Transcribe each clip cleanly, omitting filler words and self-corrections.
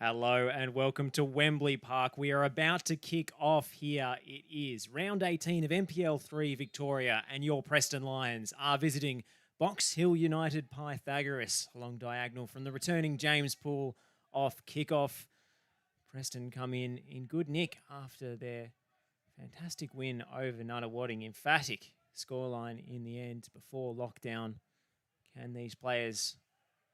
Hello and welcome to Wembley Park. We are about to kick off here. It is round 18 of NPL 3 Victoria, and your Preston Lions are visiting Box Hill United Pythagoras along diagonal from the returning James Pool off kickoff. Preston come in good nick after their fantastic win over Nunawading. Emphatic scoreline in the end before lockdown. Can these players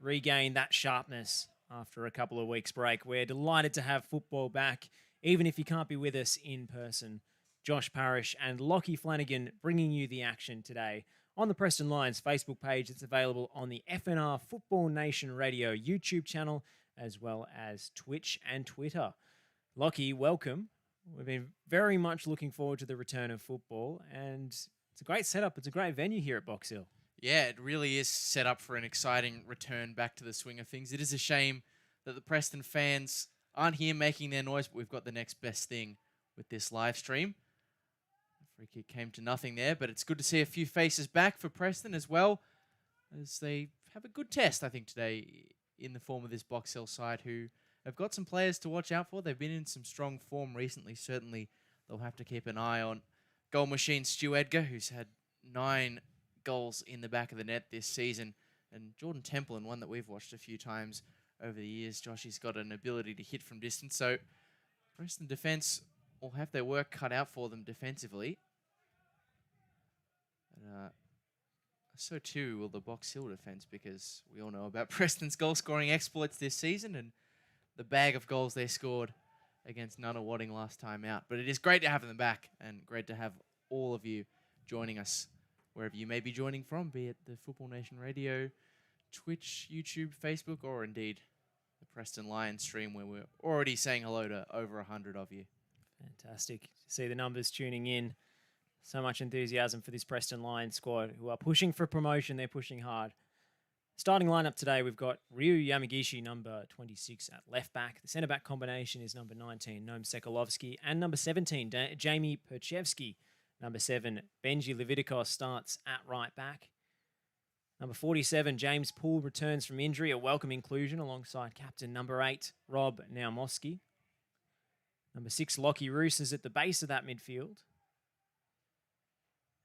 regain that sharpness after a couple of weeks break? We're delighted to have football back, even if you can't be with us in person. Josh Parrish and Lockie Flanagan bringing you the action today on the Preston Lions Facebook page. It's available on the FNR Football Nation Radio YouTube channel, as well as Twitch and Twitter. Lockie, welcome. We've been very much looking forward to the return of football, and it's a great setup. It's a great venue here at Box Hill. Yeah, it really is set up for an exciting return back to the swing of things. It is a shame that the Preston fans aren't here making their noise, but we've got the next best thing with this live stream. The free kick came to nothing there, but it's good to see a few faces back for Preston as well, as they have a good test, I think, today in the form of this Box Hill side, who have got some players to watch out for. They've been in some strong form recently. Certainly, they'll have to keep an eye on goal machine Stu Edgar, who's had 9 goals in the back of the net this season, and Jordan Templin, one that we've watched a few times over the years. Joshy's got an ability to hit from distance, so Preston defence will have their work cut out for them defensively. And, so too will the Box Hill defence, because we all know about Preston's goal scoring exploits this season and the bag of goals they scored against Nunawading last time out. But it is great to have them back, and great to have all of you joining us wherever you may be joining from, be it the Football Nation Radio, Twitch, YouTube, Facebook, or indeed the Preston Lions stream, where we're already saying hello to over 100 of you. Fantastic. See the numbers tuning in. So much enthusiasm for this Preston Lions squad, who are pushing for promotion. They're pushing hard. Starting lineup today, we've got Ryu Yamagishi, number 26 at left back. The centre back combination is number 19, Noam Sekulovsky, and number 17, Jamie Perchevsky. Number 7, Benji Levitikos starts at right back. Number 47, James Poole returns from injury, a welcome inclusion alongside captain number 8, Rob Naumoski. Number 6, Lockie Roos is at the base of that midfield.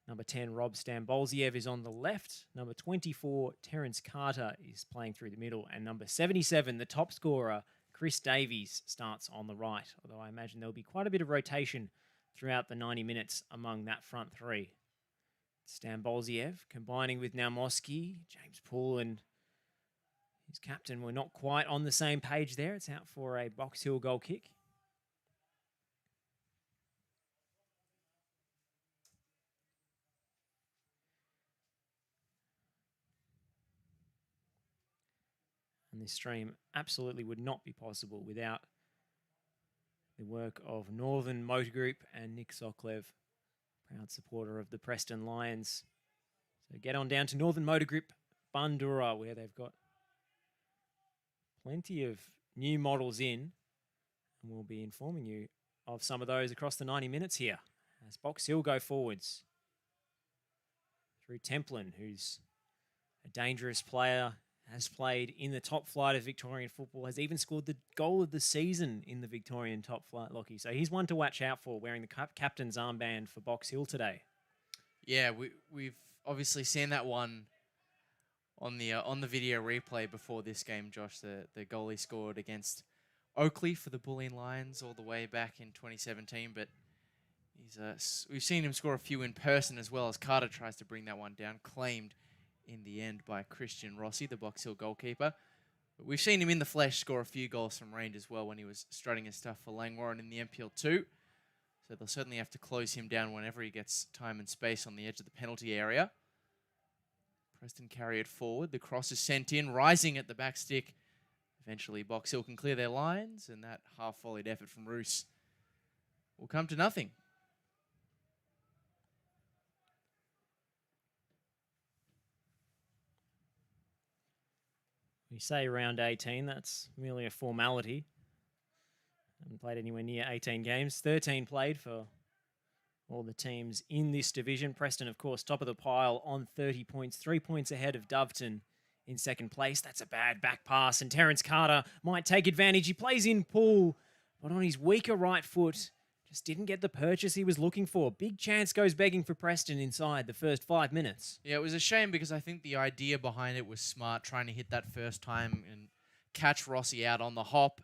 Number 10, Rob Stambolziev is on the left. Number 24, Terence Carter is playing through the middle. And number 77, the top scorer, Chris Davies, starts on the right. Although I imagine there'll be quite a bit of rotation throughout the 90 minutes among that front three. Stambolziev combining with Naumoski. James Poole and his captain were not quite on the same page there. It's out for a Box Hill goal kick. And this stream absolutely would not be possible without the work of Northern Motor Group and Nick Soklev, proud supporter of the Preston Lions. So get on down to Northern Motor Group, Bundoora, where they've got plenty of new models in. And we'll be informing you of some of those across the 90 minutes here as Box Hill go forwards. Through Templin, who's a dangerous player, has played in the top flight of Victorian football, has even scored the goal of the season in the Victorian top flight, Lockie. So he's one to watch out for, wearing the captain's armband for Box Hill today. Yeah, we've obviously seen that one on the video replay before this game, Josh. The goal he scored against Oakley for the Bulleen Lions all the way back in 2017, but we've seen him score a few in person as well, as Carter tries to bring that one down, claimed in the end by Christian Rossi, the Box Hill goalkeeper. But we've seen him in the flesh score a few goals from range as well when he was strutting his stuff for Langwarren in the NPL 2. So they'll certainly have to close him down whenever he gets time and space on the edge of the penalty area. Preston carry it forward. The cross is sent in, rising at the back stick. Eventually Box Hill can clear their lines, and that half-volleyed effort from Roos will come to nothing. We say round 18, that's merely a formality. Haven't played anywhere near 18 games. 13 played for all the teams in this division. Preston, of course, top of the pile on 30 points, 3 points ahead of Doveton in second place. That's a bad back pass, and Terence Carter might take advantage. He plays in pool, but on his weaker right foot, just didn't get the purchase he was looking for. Big chance goes begging for Preston inside the first 5 minutes. Yeah, it was a shame because I think the idea behind it was smart, trying to hit that first time and catch Rossi out on the hop.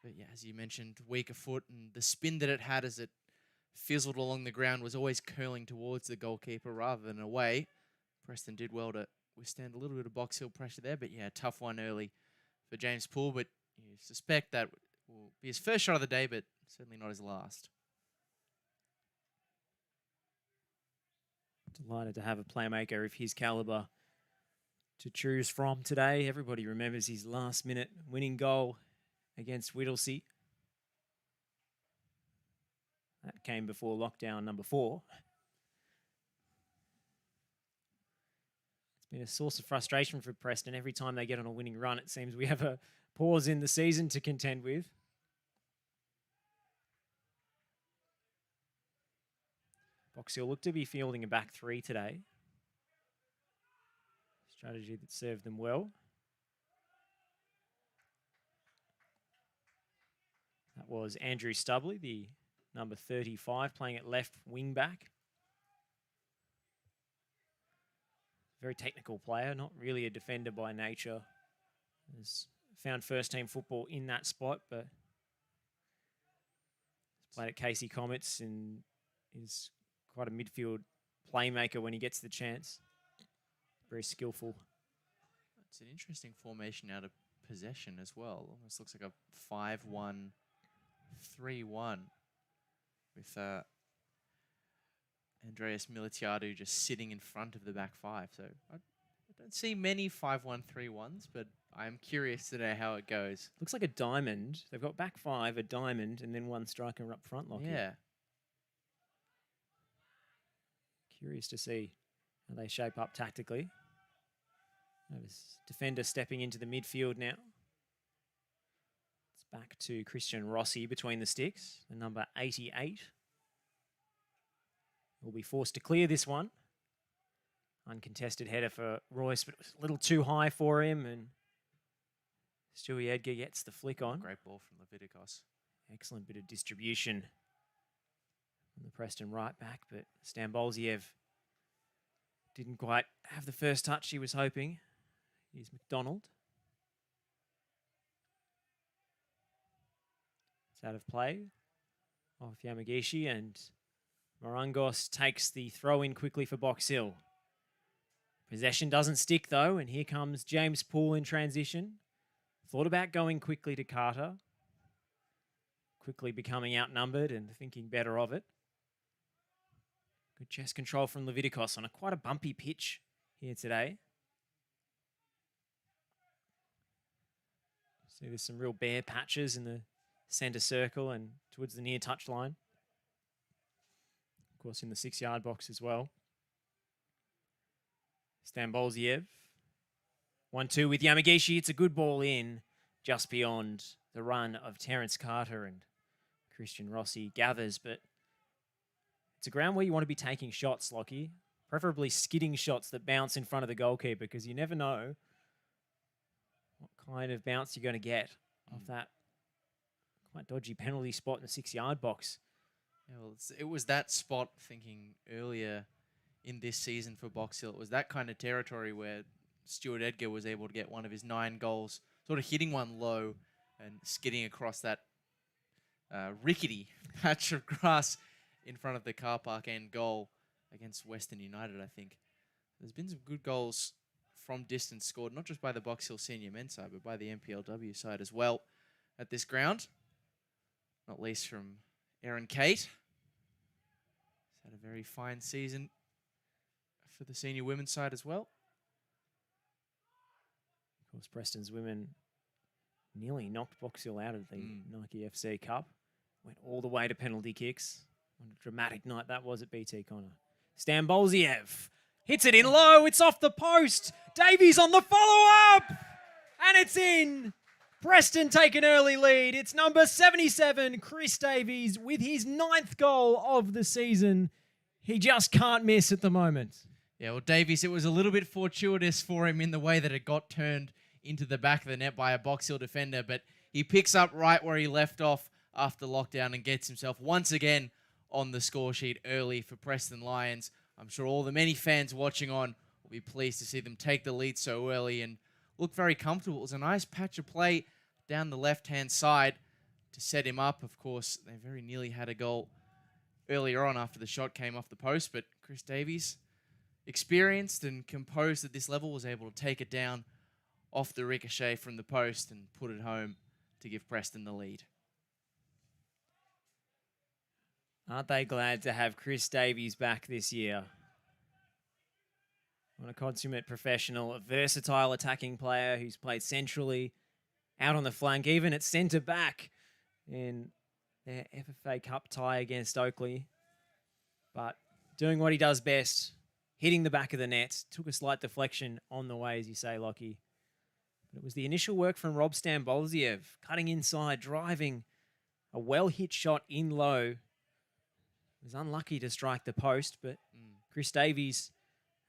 But yeah, as you mentioned, weaker foot, and the spin that it had as it fizzled along the ground was always curling towards the goalkeeper rather than away. Preston did well to withstand a little bit of Box Hill pressure there, but yeah, tough one early for James Poole. But you suspect that will be his first shot of the day, but certainly not his last. Delighted to have a playmaker of his calibre to choose from today. Everybody remembers his last-minute winning goal against Whittlesea. That came before lockdown number 4. It's been a source of frustration for Preston. Every time they get on a winning run, it seems we have a pause in the season to contend with. Box Hill look to be fielding a back 3 today. Strategy that served them well. That was Andrew Stubley, the number 35, playing at left wing back. Very technical player, not really a defender by nature. Has found first team football in that spot, but he's played at Casey Comets and is quite a midfield playmaker when he gets the chance. Very skillful. It's an interesting formation out of possession as well. Almost looks like a 5-1-3-1 with Andreas Militiadu just sitting in front of the back 5. So I don't see many 5-1-3-1s, but I'm curious to know how it goes. Looks like a diamond. They've got back 5, a diamond, and then one striker up front. Yeah. Curious to see how they shape up tactically. This defender stepping into the midfield now. It's back to Christian Rossi between the sticks, the number 88. Will be forced to clear this one. Uncontested header for Royce, but it was a little too high for him, and Stewie Edgar gets the flick on. Great ball from Leviticos. Excellent bit of distribution on the Preston right back, but Stambolziev didn't quite have the first touch he was hoping. Here's McDonald. It's out of play off Yamagishi, and Marangos takes the throw in quickly for Box Hill. Possession doesn't stick though, and here comes James Poole in transition. Thought about going quickly to Carter. Quickly becoming outnumbered and thinking better of it. Good chest control from Leviticos on quite a bumpy pitch here today. See, there's some real bare patches in the centre circle and towards the near touchline. Of course, in the 6-yard box as well. Stambolziev. 1-2 with Yamagishi. It's a good ball in just beyond the run of Terence Carter, and Christian Rossi gathers, but it's a ground where you want to be taking shots, Lockie. Preferably skidding shots that bounce in front of the goalkeeper, because you never know what kind of bounce you're going to get off that quite dodgy penalty spot in the 6-yard box. Yeah, well, it was that spot, thinking earlier in this season for Box Hill. It was that kind of territory where Stuart Edgar was able to get one of his 9 goals, sort of hitting one low and skidding across that rickety patch of grass in front of the car park end goal against Western United, I think. There's been some good goals from distance scored, not just by the Box Hill senior men's side, but by the MPLW side as well at this ground. Not least from Aaron Kate. He's had a very fine season for the senior women's side as well. Of course, Preston's women nearly knocked Box Hill out of the Nike FC Cup. Went all the way to penalty kicks. What a dramatic night that was at BT Connor. Stambolziev hits it in low. It's off the post. Davies on the follow-up. And it's in. Preston take an early lead. It's number 77, Chris Davies, with his 9th goal of the season. He just can't miss at the moment. Yeah, well, Davies, it was a little bit fortuitous for him in the way that it got turned into the back of the net by a Box Hill defender, but he picks up right where he left off after lockdown and gets himself once again on the score sheet early for Preston Lions. I'm sure all the many fans watching on will be pleased to see them take the lead so early and look very comfortable. It was a nice patch of play down the left-hand side to set him up. Of course, they very nearly had a goal earlier on after the shot came off the post, but Chris Davies, experienced and composed at this level, was able to take it down off the ricochet from the post and put it home to give Preston the lead. Aren't they glad to have Chris Davies back this year? What a consummate professional, a versatile attacking player who's played centrally, out on the flank, even at centre back in their FFA Cup tie against Oakley. But doing what he does best, hitting the back of the net, took a slight deflection on the way, as you say, Lockie. But it was the initial work from Rob Stambolziev, cutting inside, driving a well-hit shot in low. He was unlucky to strike the post, but Chris Davies,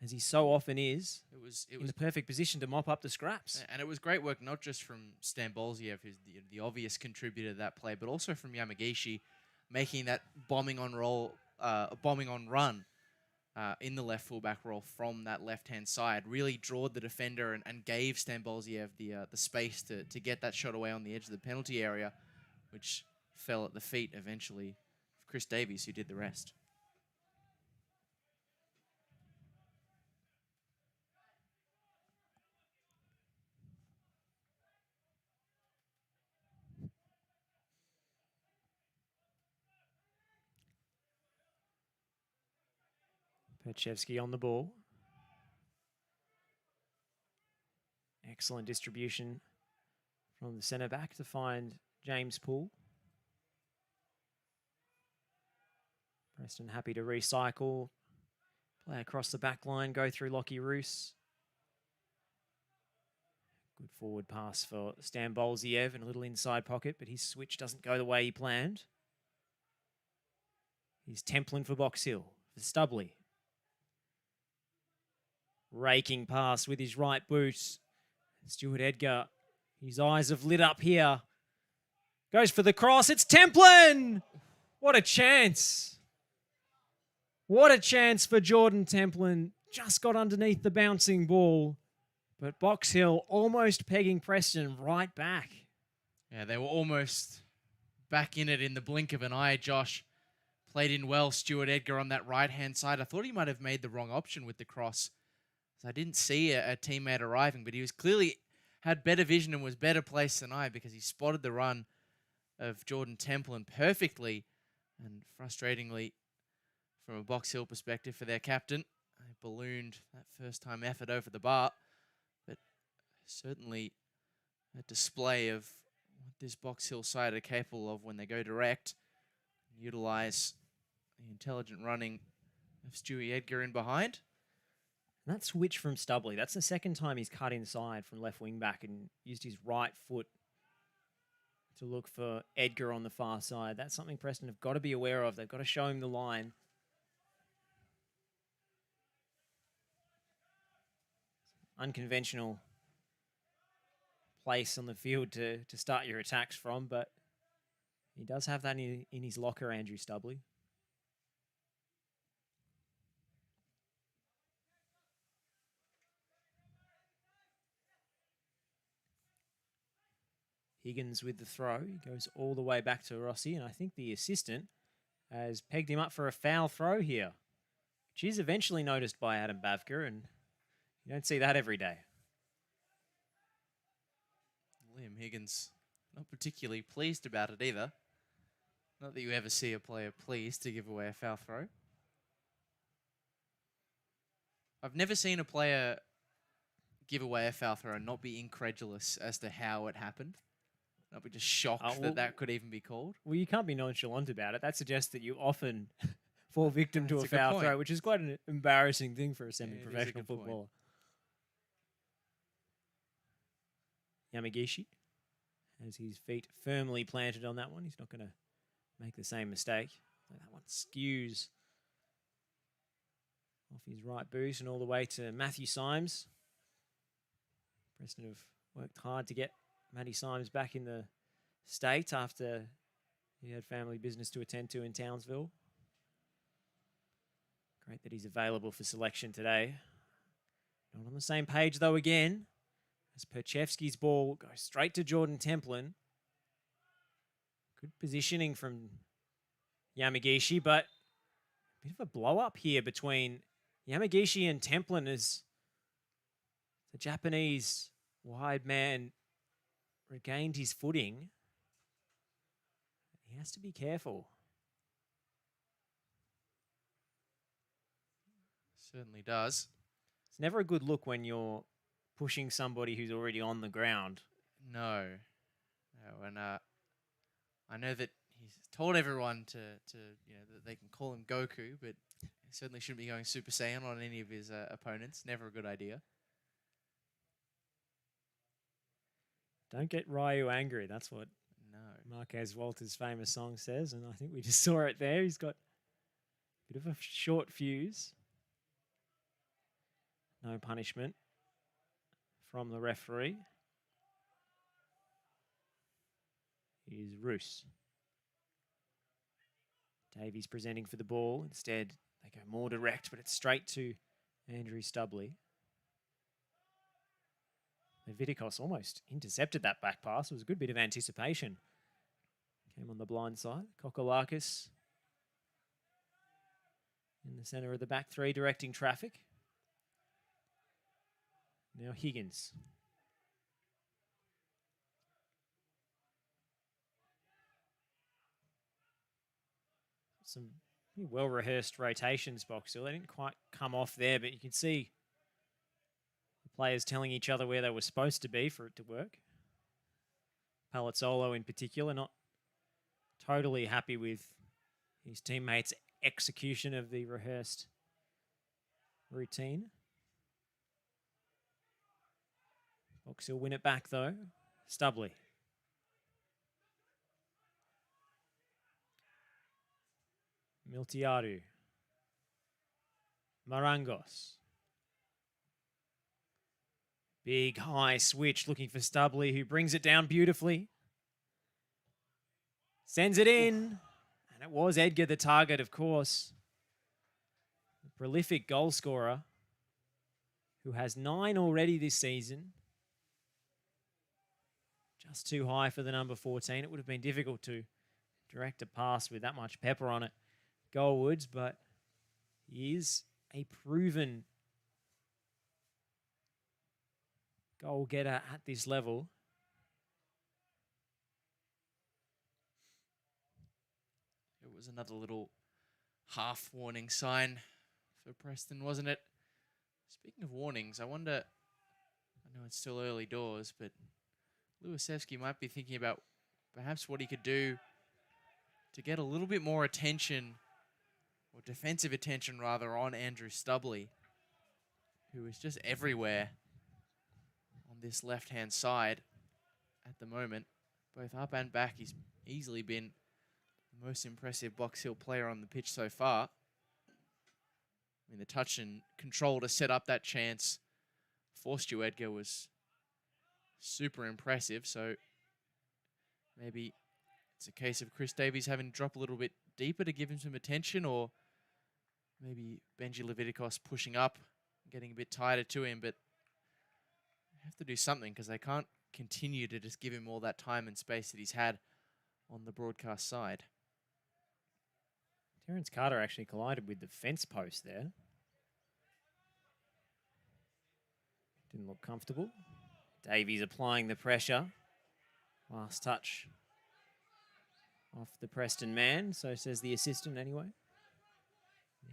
as he so often is, it was in the perfect position to mop up the scraps. And it was great work, not just from Stambolziev, who's the obvious contributor to that play, but also from Yamagishi, making that bombing on run in the left fullback role from that left-hand side. Really drawed the defender and gave Stambolziev the space to get that shot away on the edge of the penalty area, which fell at the feet eventually of Chris Davies, who did the rest. Petchevsky on the ball. Excellent distribution from the centre back to find James Poole. Preston happy to recycle. Play across the back line, go through Lockie Roos. Good forward pass for Stambolziev and a little inside pocket, but his switch doesn't go the way he planned. He's Templin for Box Hill, for Stubley. Raking pass with his right boot. Stuart Edgar, his eyes have lit up here. Goes for the cross. It's Templin! What a chance. What a chance for Jordan Templin. Just got underneath the bouncing ball. But Box Hill almost pegging Preston right back. Yeah, they were almost back in it in the blink of an eye, Josh. Played in well, Stuart Edgar on that right-hand side. I thought he might have made the wrong option with the cross. I didn't see a teammate arriving, but he was clearly had better vision and was better placed than I, because he spotted the run of Jordan Templin perfectly, and frustratingly, from a Box Hill perspective for their captain, they ballooned that first-time effort over the bar, but certainly a display of what this Box Hill side are capable of when they go direct and utilise the intelligent running of Stewie Edgar in behind. And that switch from Stubley, that's the second time he's cut inside from left wing back and used his right foot to look for Edgar on the far side. That's something Preston have got to be aware of. They've got to show him the line. Unconventional place on the field to start your attacks from, but he does have that in his locker, Andrew Stubley. Higgins with the throw. He goes all the way back to Rossi, and I think the assistant has pegged him up for a foul throw here, which is eventually noticed by Adam Bavker, and you don't see that every day. Liam Higgins not particularly pleased about it either. Not that you ever see a player pleased to give away a foul throw. I've never seen a player give away a foul throw and not be incredulous as to how it happened. Not be just shocked that could even be called. Well, you can't be nonchalant about it. That suggests that you often fall victim to a foul throw, which is quite an embarrassing thing for a semi-professional footballer. Yamagishi has his feet firmly planted on that one. He's not going to make the same mistake. That one skews Off his right boot and all the way to Matthew Symes. Preston have worked hard to get Matty Symes back in the state after he had family business to attend to in Townsville. Great that he's available for selection today. Not on the same page though again, as Perchevsky's ball goes straight to Jordan Templin. Good positioning from Yamagishi, but a bit of a blow up here between Yamagishi and Templin as the Japanese wide man regained his footing. He has to be careful. Certainly does. It's never a good look when you're pushing somebody who's already on the ground. No. No, and I know that he's told everyone to that they can call him Goku, but he certainly shouldn't be going Super Saiyan on any of his opponents. Never a good idea. Don't get Ryu angry. That's what Marquez Walters' famous song says, and I think we just saw it there. He's got a bit of a short fuse. No punishment from the referee. Here's Roos. Davies presenting for the ball. Instead, they go more direct, but it's straight to Andrew Stubley. Leviticos almost intercepted that back pass. It was a good bit of anticipation. Came on the blind side. Kokolakis in the center of the back three, directing traffic. Now Higgins. Some well-rehearsed rotations, Boxhill. They didn't quite come off there, but you can see the players telling each other where they were supposed to be for it to work. Palazzolo in particular, not totally happy with his teammates' execution of the rehearsed routine. Boxhill win it back though. Stubley. Miltiaru. Marangos. Big high switch looking for Stubley, who brings it down beautifully. Sends it in. And it was Edgar the target, of course. The prolific goal scorer who has 9 already this season. Just too high for the number 14. It would have been difficult to direct a pass with that much pepper on it, Goalwoods, but he is a proven goal getter at this level. It was another little half warning sign for Preston, wasn't it? Speaking of warnings, I wonder, I know it's still early doors, but Luasevsky might be thinking about perhaps what he could do to get a little bit more attention, or defensive attention rather, on Andrew Stubley, who is just everywhere on this left-hand side at the moment. Both up and back, he's easily been the most impressive Box Hill player on the pitch so far. I mean, the touch and control to set up that chance for Stu Edgar was super impressive, so maybe it's a case of Chris Davies having to drop a little bit deeper to give him some attention, or maybe Benji Leviticos pushing up, getting a bit tighter to him, but they have to do something because they can't continue to just give him all that time and space that he's had on the broadcast side. Terence Carter actually collided with the fence post there. Didn't look comfortable. Davies applying the pressure. Last touch off the Preston man, so says the assistant anyway.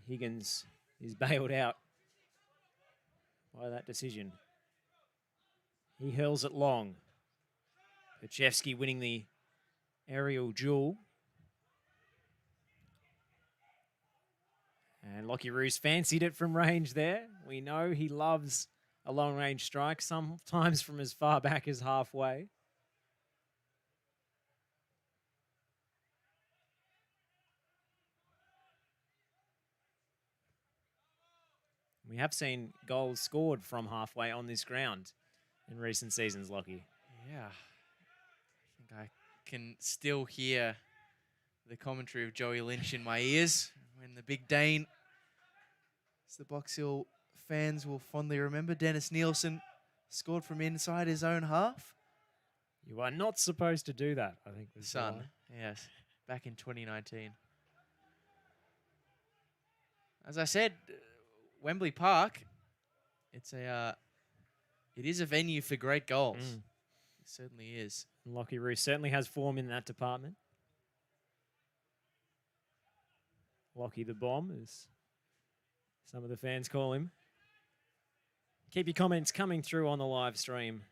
Higgins is bailed out by that decision. He hurls it long. Perchevsky winning the aerial duel. And Lockie Roos fancied it from range there. We know he loves a long-range strike, sometimes from as far back as halfway. We have seen goals scored from halfway on this ground in recent seasons, Lockie. Yeah. I think I can still hear the commentary of Joey Lynch in my ears when the big Dane, as the Box Hill fans will fondly remember, Dennis Nielsen scored from inside his own half. You are not supposed to do that, I think. Son, yes, back in 2019. As I said, Wembley Park, it is a venue for great goals. It certainly is. Lockie Roos certainly has form in that department. Lockie the Bomb, as some of the fans call him. Keep your comments coming through on the live stream.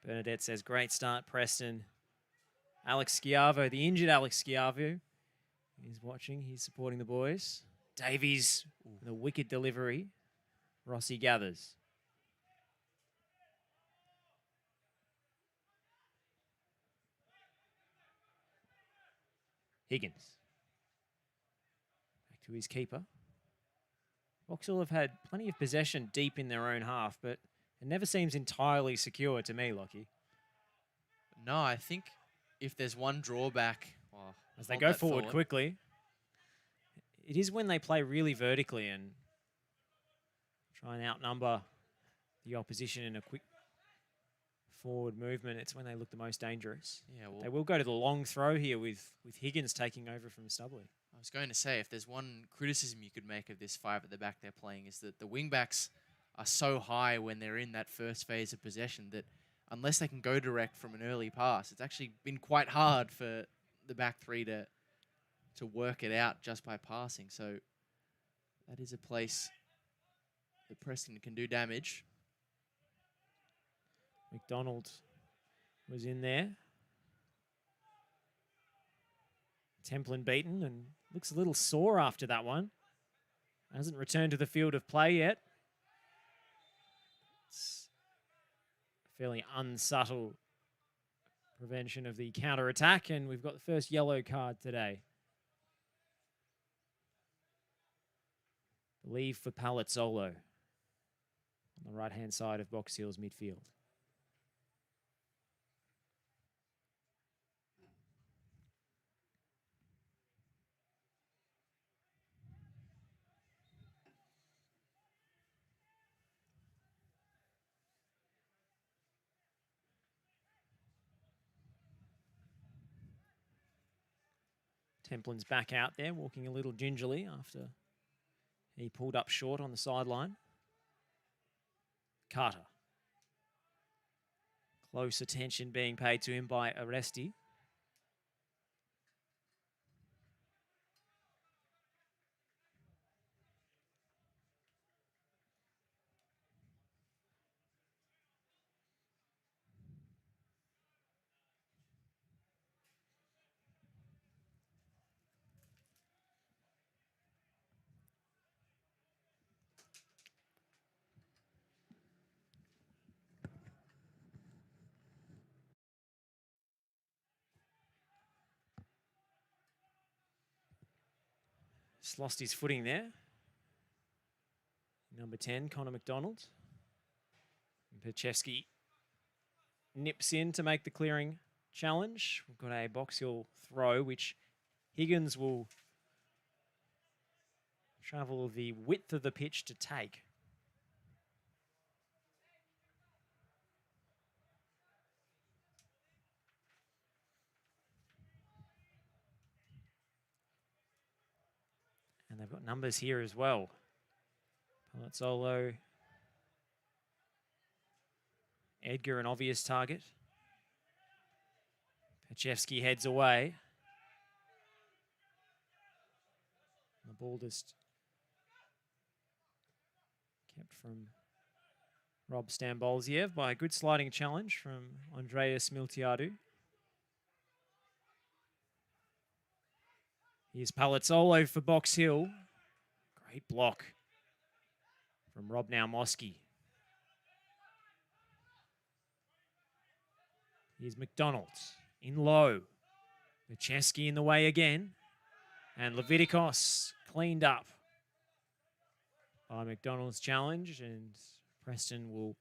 Bernadette says, great start, Preston. Alex Schiavo, the injured Alex Schiavo, is watching. He's supporting the boys. Davies, the wicked delivery. Rossi gathers. Higgins. Back to his keeper. Vauxhall have had plenty of possession deep in their own half, but it never seems entirely secure to me, Lockie. No, I think if there's one drawback, as they go forward quickly, it is when they play really vertically and try and outnumber the opposition in a quick forward movement. It's when they look the most dangerous. Yeah, well, they will go to the long throw here with Higgins taking over from Stubley. I was going to say, if there's one criticism you could make of this five at the back they're playing, is that the wing-backs are so high when they're in that first phase of possession that unless they can go direct from an early pass, it's actually been quite hard for the back three to work it out just by passing. So that is a place that Preston can do damage. McDonald was in there. Templin beaten and looks a little sore after that one. Hasn't returned to the field of play yet. It's a fairly unsubtle prevention of the counter-attack, and we've got the first yellow card today. Leave for Palazzolo on the right-hand side of Box Hill's midfield. Templin's back out there, walking a little gingerly after he pulled up short on the sideline. Carter. Close attention being paid to him by Aresti. Just lost his footing there. Number 10, Connor McDonald. Pachevsky nips in to make the clearing challenge. We've got a Box Hill throw, which Higgins will travel the width of the pitch to take. And they've got numbers here as well. Palazzolo. Edgar, an obvious target. Pachevsky heads away. The ball just kept from Rob Stambolziev by a good sliding challenge from Andreas Miltiadu. Here's Palazzolo for Box Hill. Great block from Rob Naumosky. Here's McDonald in low. Pachevsky in the way again. And Leviticos cleaned up. by McDonald's challenge, and Preston will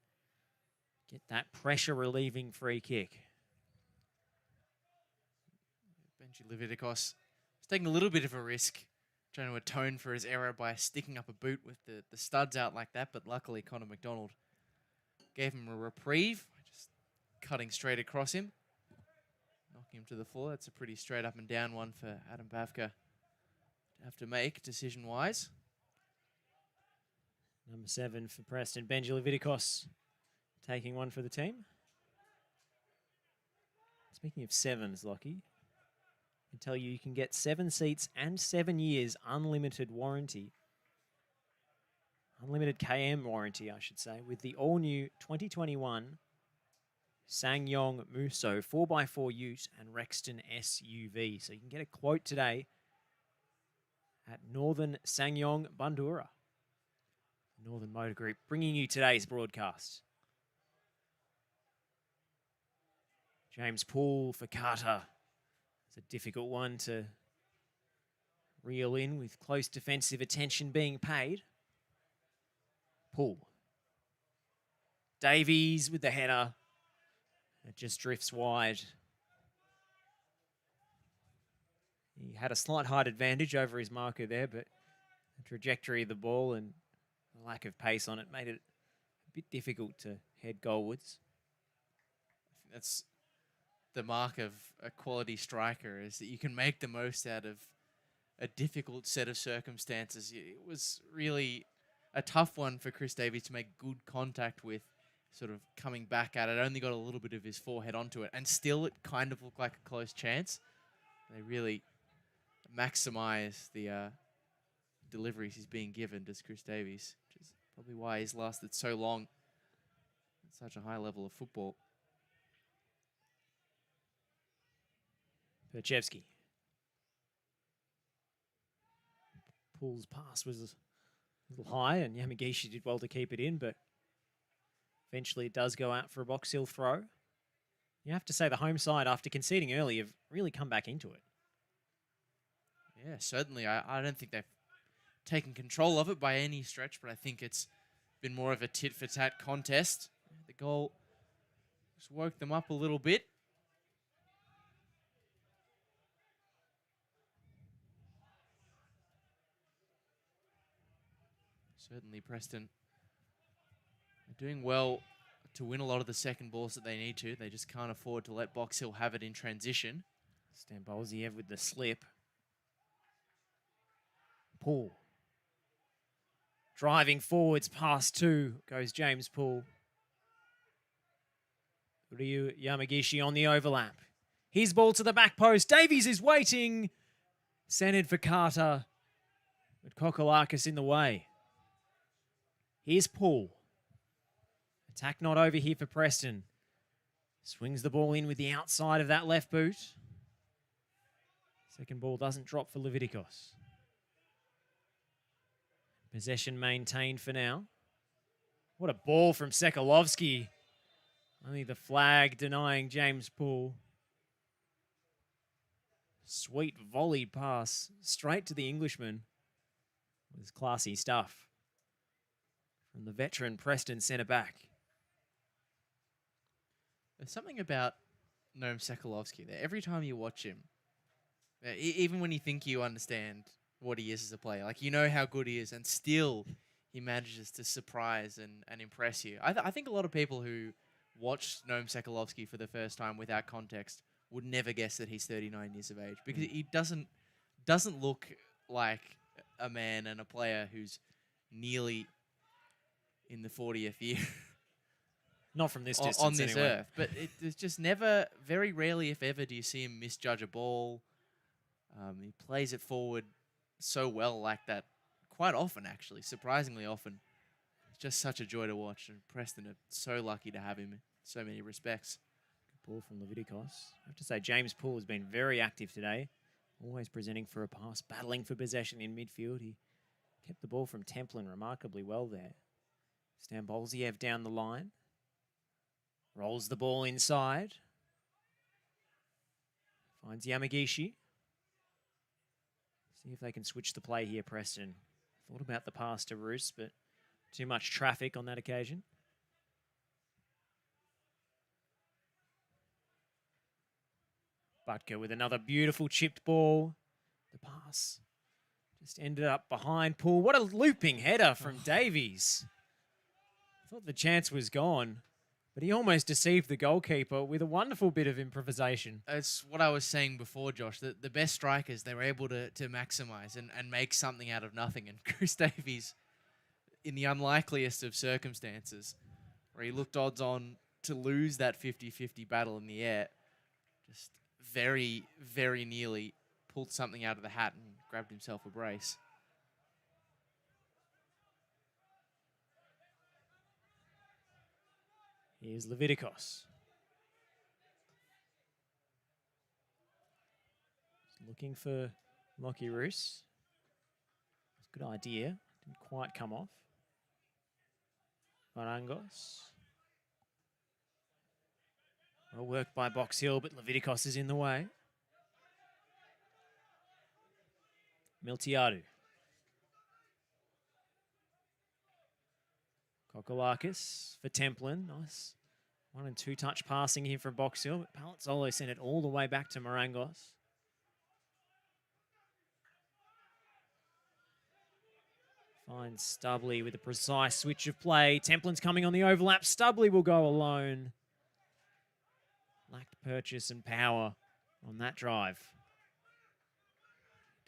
get that pressure relieving free kick. Benji Leviticos is taking a little bit of a risk, trying to atone for his error by sticking up a boot with the studs out like that, but luckily Connor McDonald gave him a reprieve, just cutting straight across him, knocking him to the floor. That's a pretty straight up and down one for Adam Bavka to have to make decision-wise. Number 7 for Preston, Benji Leviticos, taking one for the team. Speaking of sevens, Lockie, I can tell you can get 7 seats and 7 years unlimited warranty. Unlimited KM warranty, I should say, with the all-new 2021 SsangYong Musso 4x4 Ute and Rexton SUV. So you can get a quote today at Northern SsangYong Bundoora. Northern Motor Group bringing you today's broadcast. James Poole for Carter. It's a difficult one to reel in with close defensive attention being paid. Poole. Davies with the header. It just drifts wide. He had a slight height advantage over his marker there, but the trajectory of the ball and the lack of pace on it made it a bit difficult to head goalwards. I think that's the mark of a quality striker, is that you can make the most out of a difficult set of circumstances. It was really a tough one for Chris Davies to make good contact with, sort of coming back at it. Only got a little bit of his forehead onto it, and still it kind of looked like a close chance. They really maximize the deliveries he's being given, does Chris Davies, which is probably why he's lasted so long at such a high level of football. Perchevsky. Poole's pass was a little high, and Yamagishi did well to keep it in, but eventually it does go out for a Box Hill throw. You have to say the home side, after conceding early, have really come back into it. Yeah, certainly. I don't think they've taken control of it by any stretch, but I think it's been more of a tit-for-tat contest. The goal just woke them up a little bit. Certainly, Preston are doing well to win a lot of the second balls that they need to. They just can't afford to let Box Hill have it in transition. Stambolziev with the slip. Poole. Driving forwards past 2 goes James Poole. Ryu Yamagishi on the overlap. His ball to the back post. Davies is waiting. Centered for Carter. But Kokolakis in the way. Here's Poole. Attack not over here for Preston. Swings the ball in with the outside of that left boot. Second ball doesn't drop for Leviticos. Possession maintained for now. What a ball from Sekalovsky. Only the flag denying James Poole. Sweet volleyed pass straight to the Englishman. It was classy stuff from the veteran Preston centre back. There's something about Noam Sekalovsky that every time you watch him, even when you think you understand what he is as a player, like you know how good he is, and still he manages to surprise and impress you. I think a lot of people who watch Noam Sekalovsky for the first time without context would never guess that he's 39 years of age, because he doesn't look like a man and a player who's nearly in the 40th year. Not from this distance on this anyway. earth. But there's just never, very rarely, if ever, do you see him misjudge a ball. He plays it forward so well like that quite often, actually, surprisingly often. It's just such a joy to watch, and Preston are so lucky to have him in so many respects. Good ball from Leviticos. I have to say, James Poole has been very active today, always presenting for a pass, battling for possession in midfield. He kept the ball from Templin remarkably well there. Stambolziev down the line. Rolls the ball inside. Finds Yamagishi. See if they can switch the play here, Preston. Thought about the pass to Roos, but too much traffic on that occasion. Butker with another beautiful chipped ball. The pass just ended up behind Poole. What a looping header from Davies. Thought the chance was gone, but he almost deceived the goalkeeper with a wonderful bit of improvisation. It's what I was saying before, Josh. The best strikers, they were able to maximise and make something out of nothing. And Chris Davies, in the unlikeliest of circumstances, where he looked odds on to lose that 50-50 battle in the air, just very, very nearly pulled something out of the hat and grabbed himself a brace. Here's Leviticos. Looking for Lockie Roos. Good idea. Didn't quite come off. Marangos. Well worked by Box Hill, but Leviticos is in the way. Miltiadu. Kokolakis for Templin. Nice 1 and 2 touch passing here from Box Hill, but Palazzolo sent it all the way back to Marangos. Finds Stubley with a precise switch of play. Templin's coming on the overlap. Stubley will go alone. Lacked purchase and power on that drive.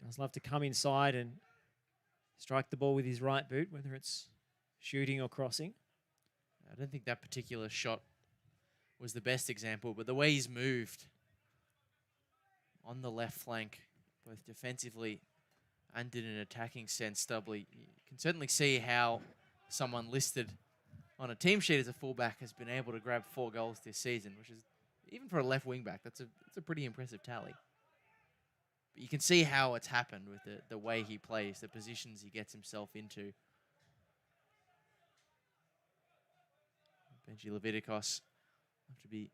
Does love to come inside and strike the ball with his right boot, whether it's shooting or crossing. I don't think that particular shot was the best example, but the way he's moved on the left flank, both defensively and in an attacking sense, Stubley, you can certainly see how someone listed on a team sheet as a fullback has been able to grab 4 goals this season, which is, even for a left wing back, that's a pretty impressive tally. But you can see how it's happened with the way he plays, the positions he gets himself into. Benji Leviticos have to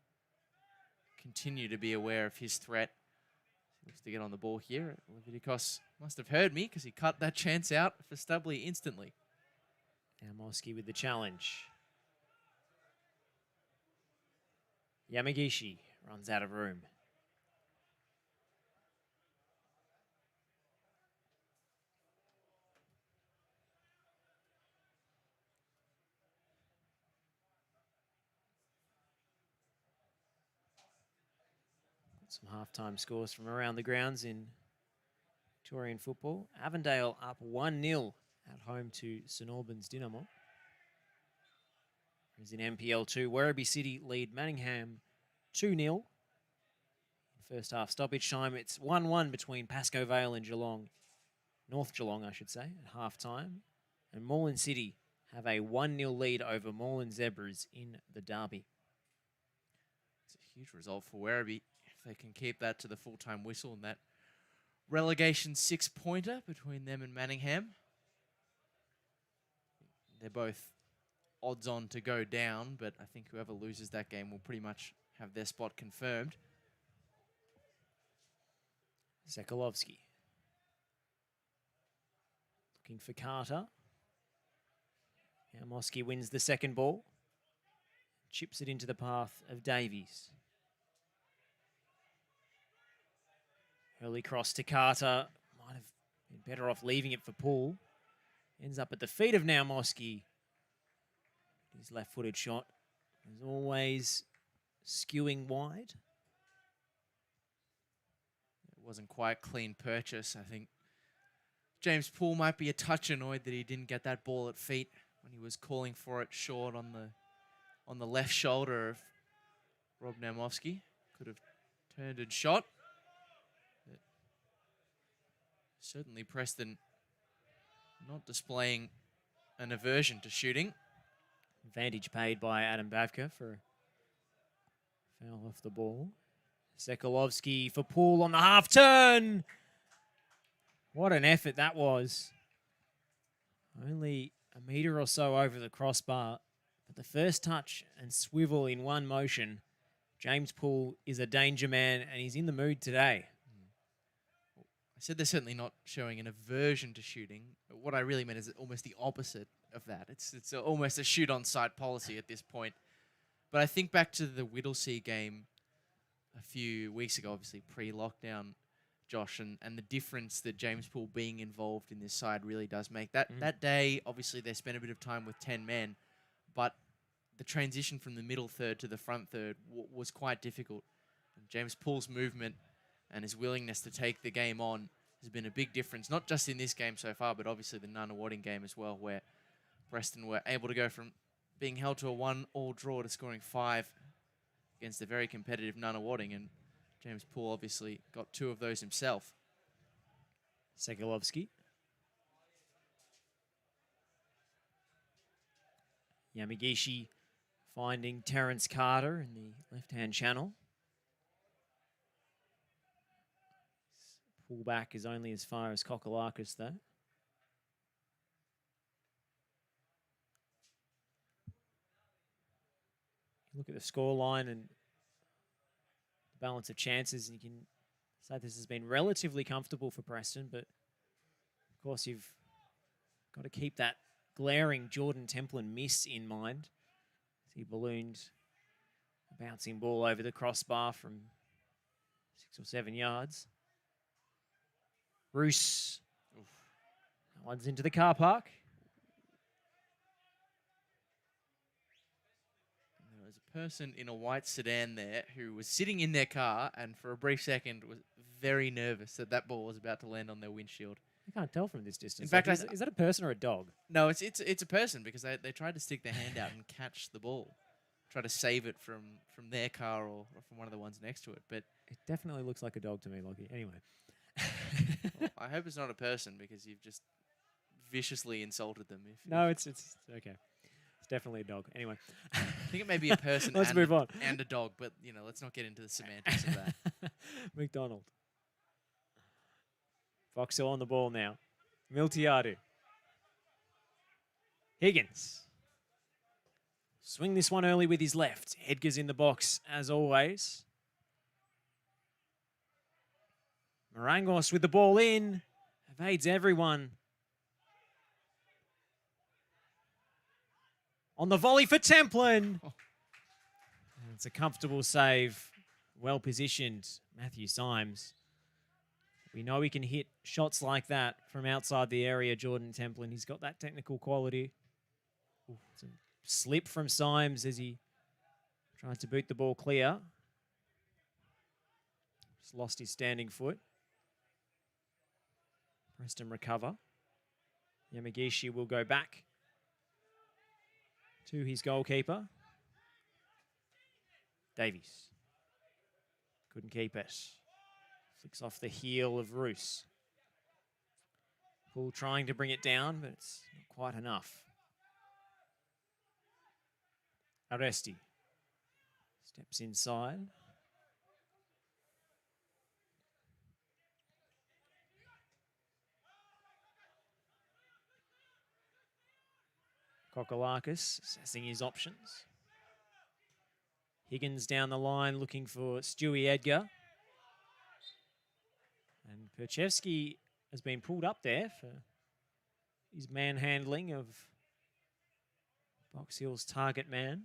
continue to be aware of his threat. He looks to get on the ball here. Leviticos must have heard me because he cut that chance out for Stubley instantly. Now Moski with the challenge. Yamagishi runs out of room. Some halftime scores from around the grounds in Victorian football. Avondale up 1-0 at home to St Albans Dynamo. Whereas in MPL 2, Werribee City lead Manningham 2-0. First half stoppage time, it's 1-1 between Pascoe Vale and Geelong. North Geelong, I should say, at half time. And Moreland City have a 1-0 lead over Moreland Zebras in the derby. It's a huge result for Werribee. If they can keep that to the full-time whistle and that relegation 6-pointer between them and Manningham. They're both odds on to go down, but I think whoever loses that game will pretty much have their spot confirmed. Sekulovsky. Looking for Carter. Now Moski wins the second ball. Chips it into the path of Davies. Early cross to Carter. Might have been better off leaving it for Poole. Ends up at the feet of now Moski. His left-footed shot is always skewing wide. It wasn't quite clean purchase. I think James Poole might be a touch annoyed that he didn't get that ball at feet when he was calling for it short on the left shoulder of Rob Namovsky. Could have turned and shot. But certainly Preston not displaying an aversion to shooting. Advantage paid by Adam Bavka for a foul off the ball. Sekulovsky for Poole on the half turn. What an effort that was. Only a metre or so over the crossbar. But the first touch and swivel in one motion. James Poole is a danger man and he's in the mood today. I said they're certainly not showing an aversion to shooting. What I really meant is almost the opposite of that. It's almost a shoot on sight policy at this point. But I think back to the Whittlesea game a few weeks ago, obviously pre-lockdown, Josh, and the difference that James Poole being involved in this side really does make. That day, obviously, they spent a bit of time with 10 men, but the transition from the middle third to the front third was quite difficult. And James Poole's movement and his willingness to take the game on has been a big difference, not just in this game so far, but obviously the Nunawading game as well, where Preston were able to go from being held to a 1-1 draw to scoring 5 against a very competitive Nunawading, and James Poole obviously got 2 of those himself. Sekilovsky. Yamagishi finding Terence Carter in the left-hand channel. Pullback is only as far as Kokolakis, though. Look at the scoreline and the balance of chances, and you can say this has been relatively comfortable for Preston, but of course you've got to keep that glaring Jordan Templin miss in mind. He ballooned a bouncing ball over the crossbar from 6 or 7 yards. Roos. That one's into the car park. There was a person in a white sedan there who was sitting in their car and for a brief second was very nervous that that ball was about to land on their windshield. I can't tell from this distance. In fact, like, is that a person or a dog? No, it's a person, because they tried to stick their hand out and catch the ball. Try to save it from their car or from one of the ones next to it. But it definitely looks like a dog to me, Lockie. Anyway. Well, I hope it's not a person, because you've just viciously insulted them. No, it's okay. It's definitely a dog. Anyway. I think it may be a person Let's move on. And a dog, but let's not get into the semantics of that. McDonald. Vauxhall on the ball now. Miltiadu. Higgins. Swing this one early with his left. Edgar's in the box, as always. Marangos with the ball in. Evades everyone. On the volley for Templin. Oh. It's a comfortable save. Well positioned. Matthew Symes. We know he can hit shots like that from outside the area, Jordan Templin. He's got that technical quality. It's a slip from Symes as he tries to boot the ball clear. Just lost his standing foot. Preston recover. Yamagishi will go back to his goalkeeper. Davies. Couldn't keep it. Flicks off the heel of Roos. Poole trying to bring it down, but it's not quite enough. Aresti steps inside. Kokolakis assessing his options. Higgins down the line looking for Stewie Edgar. And Perchevsky has been pulled up there for his manhandling of Box Hill's target man.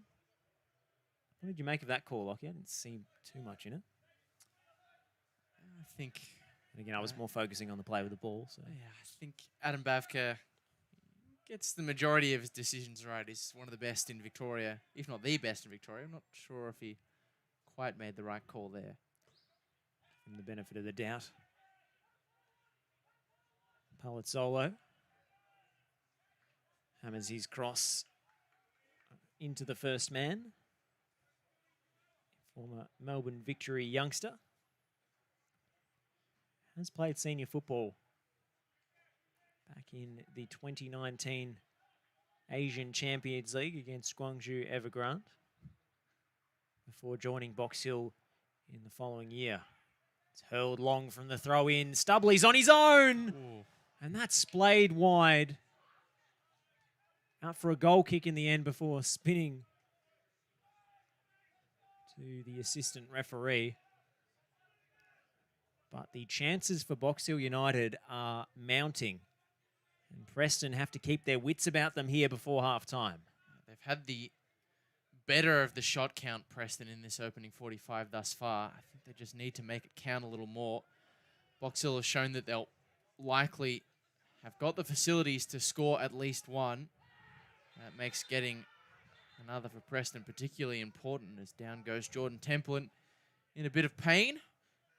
What did you make of that call, Lockie? I didn't see too much in it. I think... And again, I was more focusing on the play with the ball. So. Yeah, I think Adam Bavka gets the majority of his decisions right. He's one of the best in Victoria, if not the best in Victoria. I'm not sure if he quite made the right call there. From the benefit of the doubt. Palazzolo hammers his cross into the first man. Former Melbourne Victory youngster. Has played senior football back in the 2019 Asian Champions League against Guangzhou Evergrande before joining Box Hill in the following year. It's hurled long from the throw-in. Stubley's on his own! Ooh. And that's splayed wide. Out for a goal kick in the end before spinning to the assistant referee. But the chances for Box Hill United are mounting. And Preston have to keep their wits about them here before half-time. They've had the better of the shot count, Preston, in this opening 45 thus far. I think they just need to make it count a little more. Box Hill has shown that they'll likely have got the facilities to score at least one. That makes getting another for Preston particularly important, as down goes Jordan Templin in a bit of pain.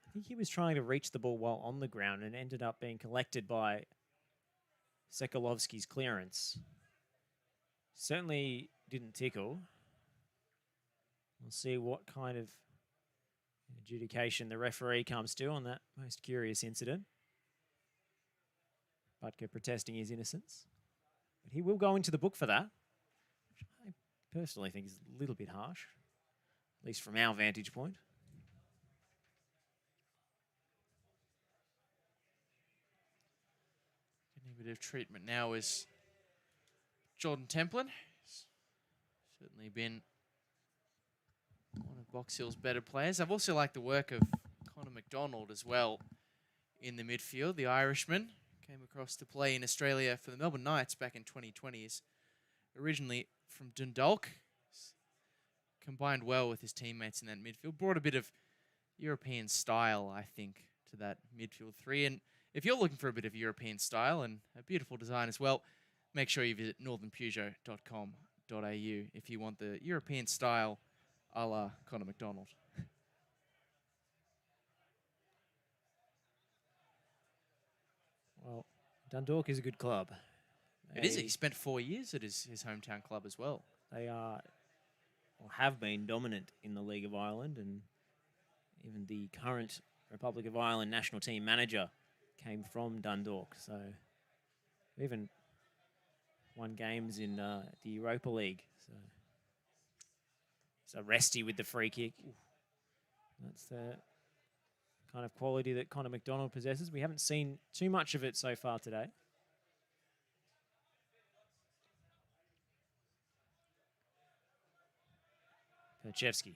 I think he was trying to reach the ball while on the ground and ended up being collected by Sekalovsky's clearance. Certainly didn't tickle. We'll see what kind of adjudication the referee comes to on that most curious incident. Butker protesting his innocence. But he will go into the book for that, which I personally think is a little bit harsh, at least from our vantage point. Getting a bit of treatment now is Jordan Templin. He's certainly been one of Box Hill's better players. I've also liked the work of Connor McDonald as well in the midfield. The Irishman came across to play in Australia for the Melbourne Knights back in 2020. He's originally from Dundalk. He's combined well with his teammates in that midfield. Brought a bit of European style, I think, to that midfield three. And if you're looking for a bit of European style and a beautiful design as well, make sure you visit northernpeugeot.com.au if you want the European style a la Connor McDonald. Well, Dundalk is a good club. It is. He spent 4 years at his hometown club as well. They are, or have been, dominant in the League of Ireland, and even the current Republic of Ireland national team manager came from Dundalk. So even won games in the Europa League. So Resty with the free kick. That's the kind of quality that Connor McDonald possesses. We haven't seen too much of it so far today. Perchevsky.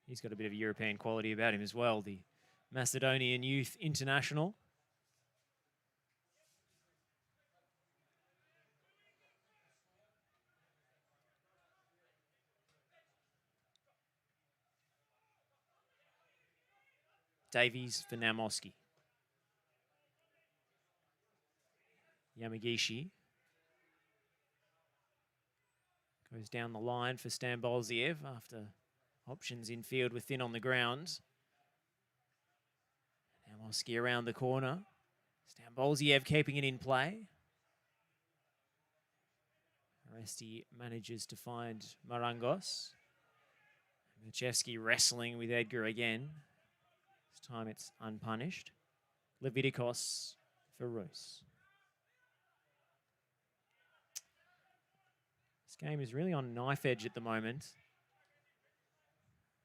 He's got a bit of European quality about him as well, the Macedonian youth international. Davies for Namoski. Yamagishi goes down the line for Stambolziev after options in field were thin on the ground. Namoski around the corner. Stambolziev keeping it in play. Resty manages to find Marangos. Machevsky wrestling with Edgar again. This time it's unpunished. Levitikos for Roos. This game is really on knife edge at the moment.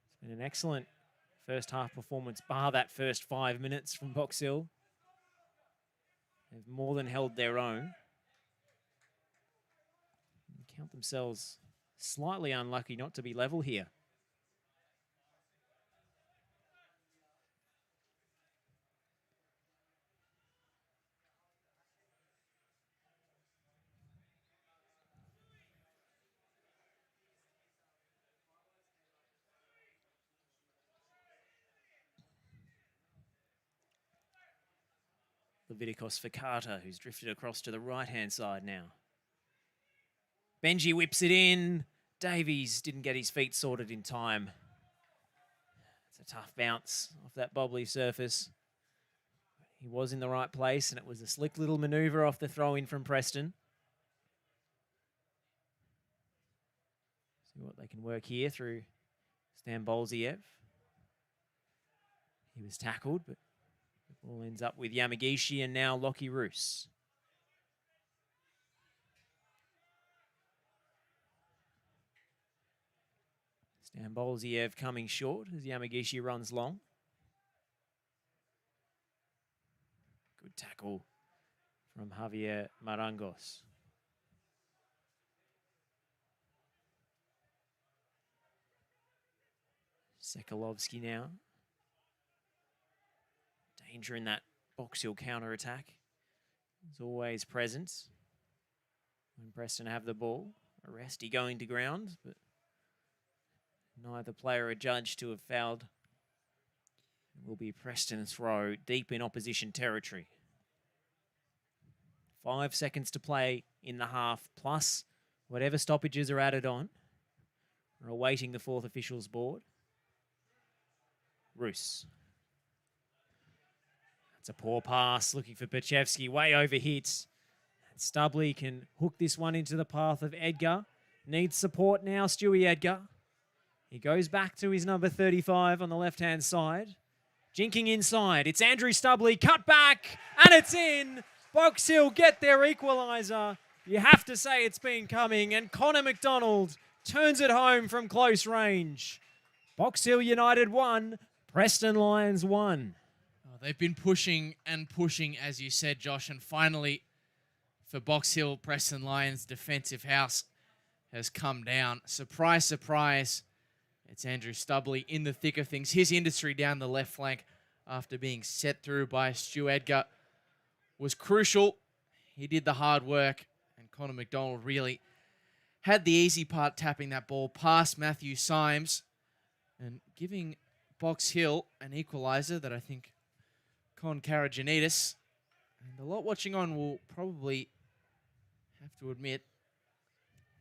It's been an excellent first half performance, bar that first 5 minutes from Box Hill. They've more than held their own. And count themselves slightly unlucky not to be level here. Levitikos for Carter, who's drifted across to the right-hand side now. Benji whips it in. Davies didn't get his feet sorted in time. It's a tough bounce off that bobbly surface. He was in the right place, and it was a slick little manoeuvre off the throw-in from Preston. See what they can work here through Stambolziev. He was tackled, but the ball ends up with Yamagishi and now Lockie Roos. Stambolziev coming short as Yamagishi runs long. Good tackle from Javier Marangos. Sekalovsky now. Danger in that Box Hill counter attack is always present. When Preston have the ball, Arresti going to ground, but neither player adjudged to have fouled. It will be Preston's throw deep in opposition territory. 5 seconds to play in the half, plus whatever stoppages are added on. We're awaiting the fourth official's board. Roos. That's a poor pass, looking for Pachevsky, way over hit. Stubley can hook this one into the path of Edgar. Needs support now, Stewie Edgar. He goes back to his number 35 on the left-hand side. Jinking inside, it's Andrew Stubley, cut back, and it's in. Box Hill get their equaliser. You have to say it's been coming, and Connor McDonald turns it home from close range. Box Hill United 1, Preston Lions 1. Oh, they've been pushing and pushing, as you said, Josh, and finally, for Box Hill, Preston Lions' defensive house has come down. Surprise, surprise. It's Andrew Stubley in the thick of things. His industry down the left flank after being set through by Stu Edgar was crucial. He did the hard work, and Connor McDonald really had the easy part tapping that ball past Matthew Symes and giving Box Hill an equaliser that I think Con Karajanidis and a lot watching on will probably have to admit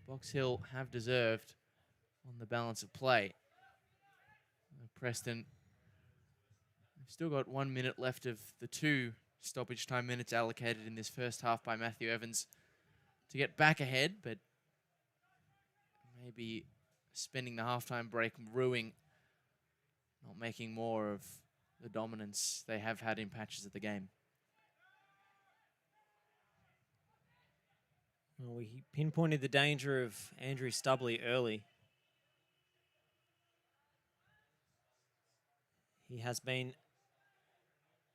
Box Hill have deserved on the balance of play. Preston have still got 1 minute left of the 2 stoppage time minutes allocated in this first half by Matthew Evans to get back ahead, but maybe spending the halftime break ruining, not making more of the dominance they have had in patches of the game. Well, we pinpointed the danger of Andrew Stubley early. He has been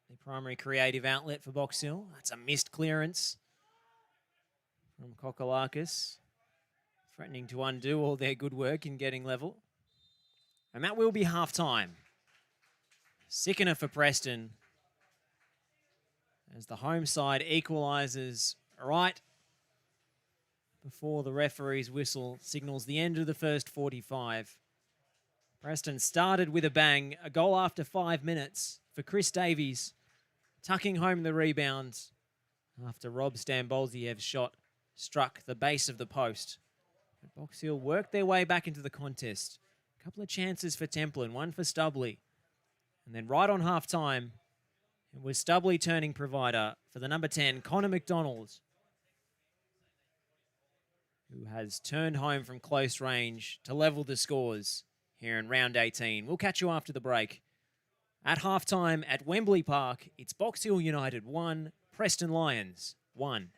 the primary creative outlet for Box Hill. That's a missed clearance from Kokolakis, threatening to undo all their good work in getting level. And that will be half-time. Sickener for Preston as the home side equalises right before the referee's whistle signals the end of the first 45. Preston started with a bang, a goal after 5 minutes for Chris Davies, tucking home the rebound after Rob Stambolziev's shot struck the base of the post. But Box Hill worked their way back into the contest. A couple of chances for Templin, one for Stubley. And then right on half-time, it was Stubley turning provider for the number 10, Connor McDonald, who has turned home from close range to level the scores here in round 18. We'll catch you after the break. At halftime at Wembley Park, it's Box Hill United 1, Preston Lions 1.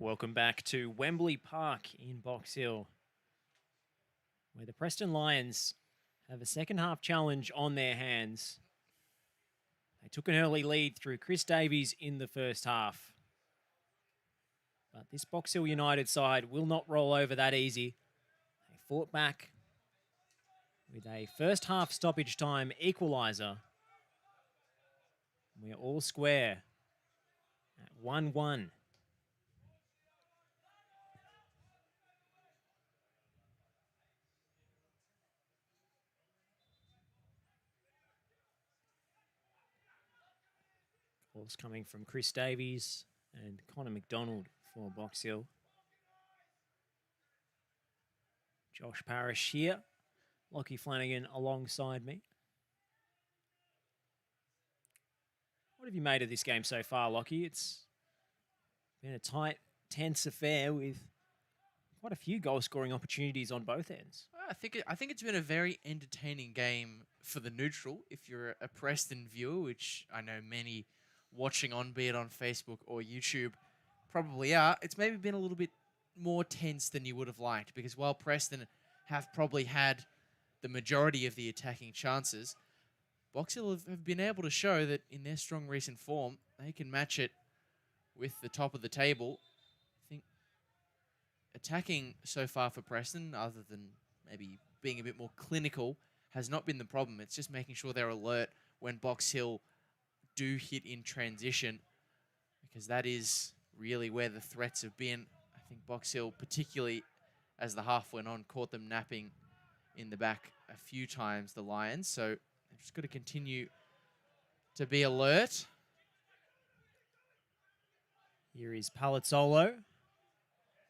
Welcome back to Wembley Park in Box Hill, where the Preston Lions have a second half challenge on their hands. They took an early lead through Chris Davies in the first half. But this Box Hill United side will not roll over that easy. They fought back with a first half stoppage time equaliser. We're all square at 1-1. Calls coming from Chris Davies and Connor McDonald for Box Hill. Josh Parrish here. Lockie Flanagan alongside me. What have you made of this game so far, Lockie? It's been a tight, tense affair with quite a few goal-scoring opportunities on both ends. I think it's been a very entertaining game for the neutral. If you're a Preston viewer, which I know many watching on, be it on Facebook or YouTube, probably are, it's maybe been a little bit more tense than you would have liked, because while Preston have probably had the majority of the attacking chances, Box Hill have been able to show that in their strong recent form, they can match it with the top of the table. I think attacking so far for Preston, other than maybe being a bit more clinical, has not been the problem. It's just making sure they're alert when Box Hill do hit in transition, because that is really where the threats have been. I think Box Hill, particularly as the half went on, caught them napping in the back a few times, the Lions. So they've just got to continue to be alert. Here is Palazzolo,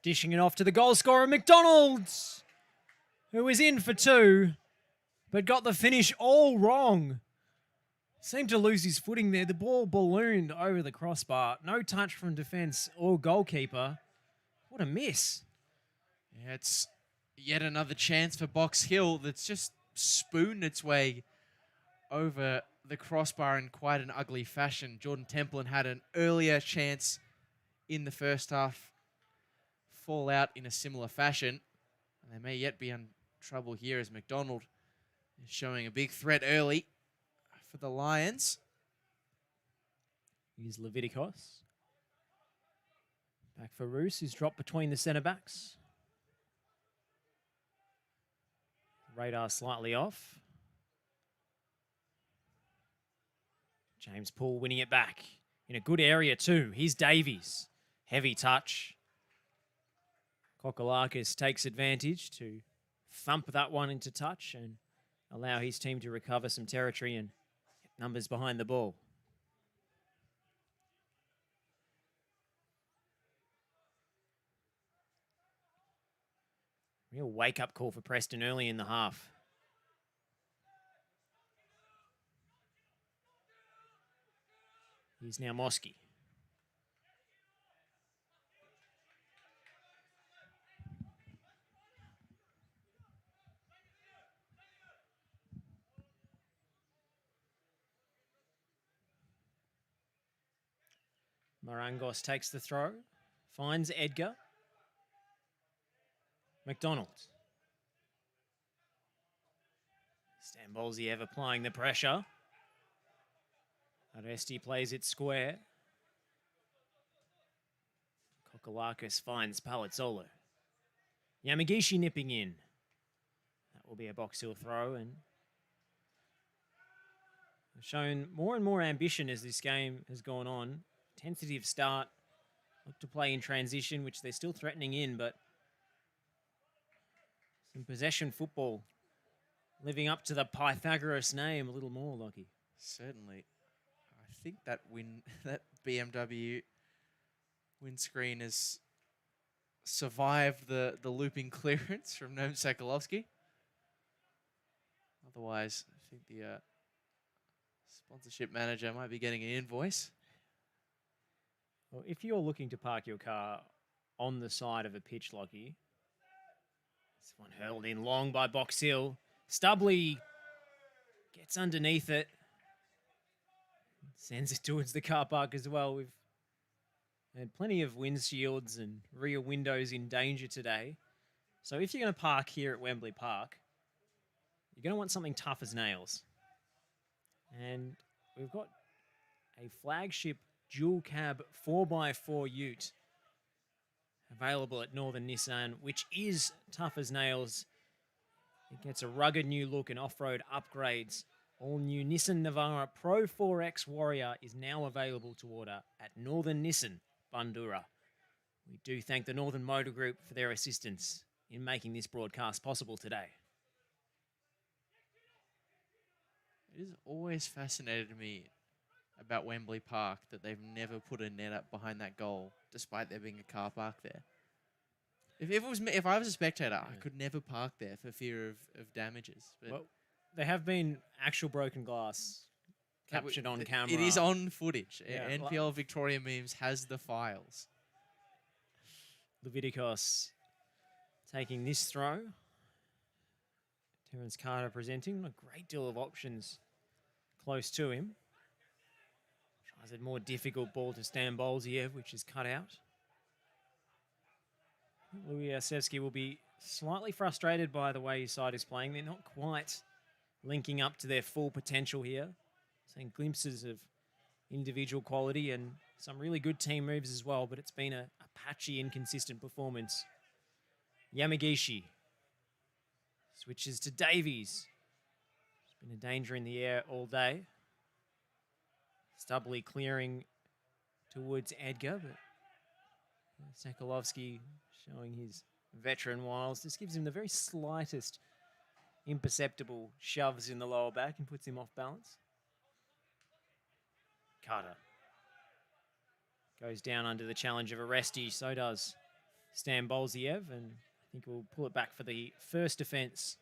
dishing it off to the goal scorer, McDonald's, who was in for two, but got the finish all wrong. Seemed to lose his footing there. The ball ballooned over the crossbar. No touch from defence or goalkeeper. What a miss. Yeah, it's yet another chance for Box Hill that's just spooned its way over the crossbar in quite an ugly fashion. Jordan Templin had an earlier chance in the first half fall out in a similar fashion. And they may yet be in trouble here, as McDonald is showing a big threat early for the Lions. Here's Leviticos. Back for Roos, who's dropped between the centre-backs. Radar slightly off. James Poole winning it back in a good area too. Here's Davies. Heavy touch. Kokolakis takes advantage to thump that one into touch and allow his team to recover some territory and numbers behind the ball. Real wake-up call for Preston early in the half. Here's now Mosky. Marangos takes the throw, finds Edgar. McDonald. Stan Bolsiev applying the pressure. Aresti plays it square. Kokolakis finds Palazzolo. Yamagishi nipping in. That will be a Box Hill throw, and they've shown more and more ambition as this game has gone on. Tentative start. Look to play in transition, which they're still threatening in, but some possession football living up to the Pythagoras name a little more, Lockie. Certainly. I think that that BMW windscreen has survived the looping clearance from Noam Sakalovsky. Otherwise, I think the sponsorship manager might be getting an invoice. Well, if you're looking to park your car on the side of a pitch, Lockie, this one hurled in long by Box Hill. Stubley gets underneath it. Sends it towards the car park as well. We've And plenty of windshields and rear windows in danger today. So if you're going to park here at Wembley Park, you're going to want something tough as nails. And we've got a flagship dual cab 4x4 ute available at Northern Nissan, which is tough as nails. It gets a rugged new look and off-road upgrades. All new Nissan Navara Pro 4X Warrior is now available to order at Northern Nissan, Bundoora. We do thank the Northern Motor Group for their assistance in making this broadcast possible today. It has always fascinated me about Wembley Park that they've never put a net up behind that goal, despite there being a car park there. If I was a spectator, I could never park there for fear of damages. But Well, there have been actual broken glass captured on camera. It is on footage. Yeah, NPL Victoria Memes has the files. Leviticos taking this throw. Terence Carter presenting a great deal of options close to him. Tries a more difficult ball to Stan Bolziev, which is cut out. Louis Asevsky will be slightly frustrated by the way his side is playing. They're not quite linking up to their full potential here. Seeing glimpses of individual quality and some really good team moves as well, but it's been a patchy, inconsistent performance. Yamagishi switches to Davies. It's been a danger in the air all day. Stubbly clearing towards Edgar, but Sekalovsky showing his veteran wiles. This gives him the very slightest imperceptible shoves in the lower back and puts him off balance. Carter goes down under the challenge of Aresti. So does Stan Bolziev, and I think we'll pull it back for the first defence.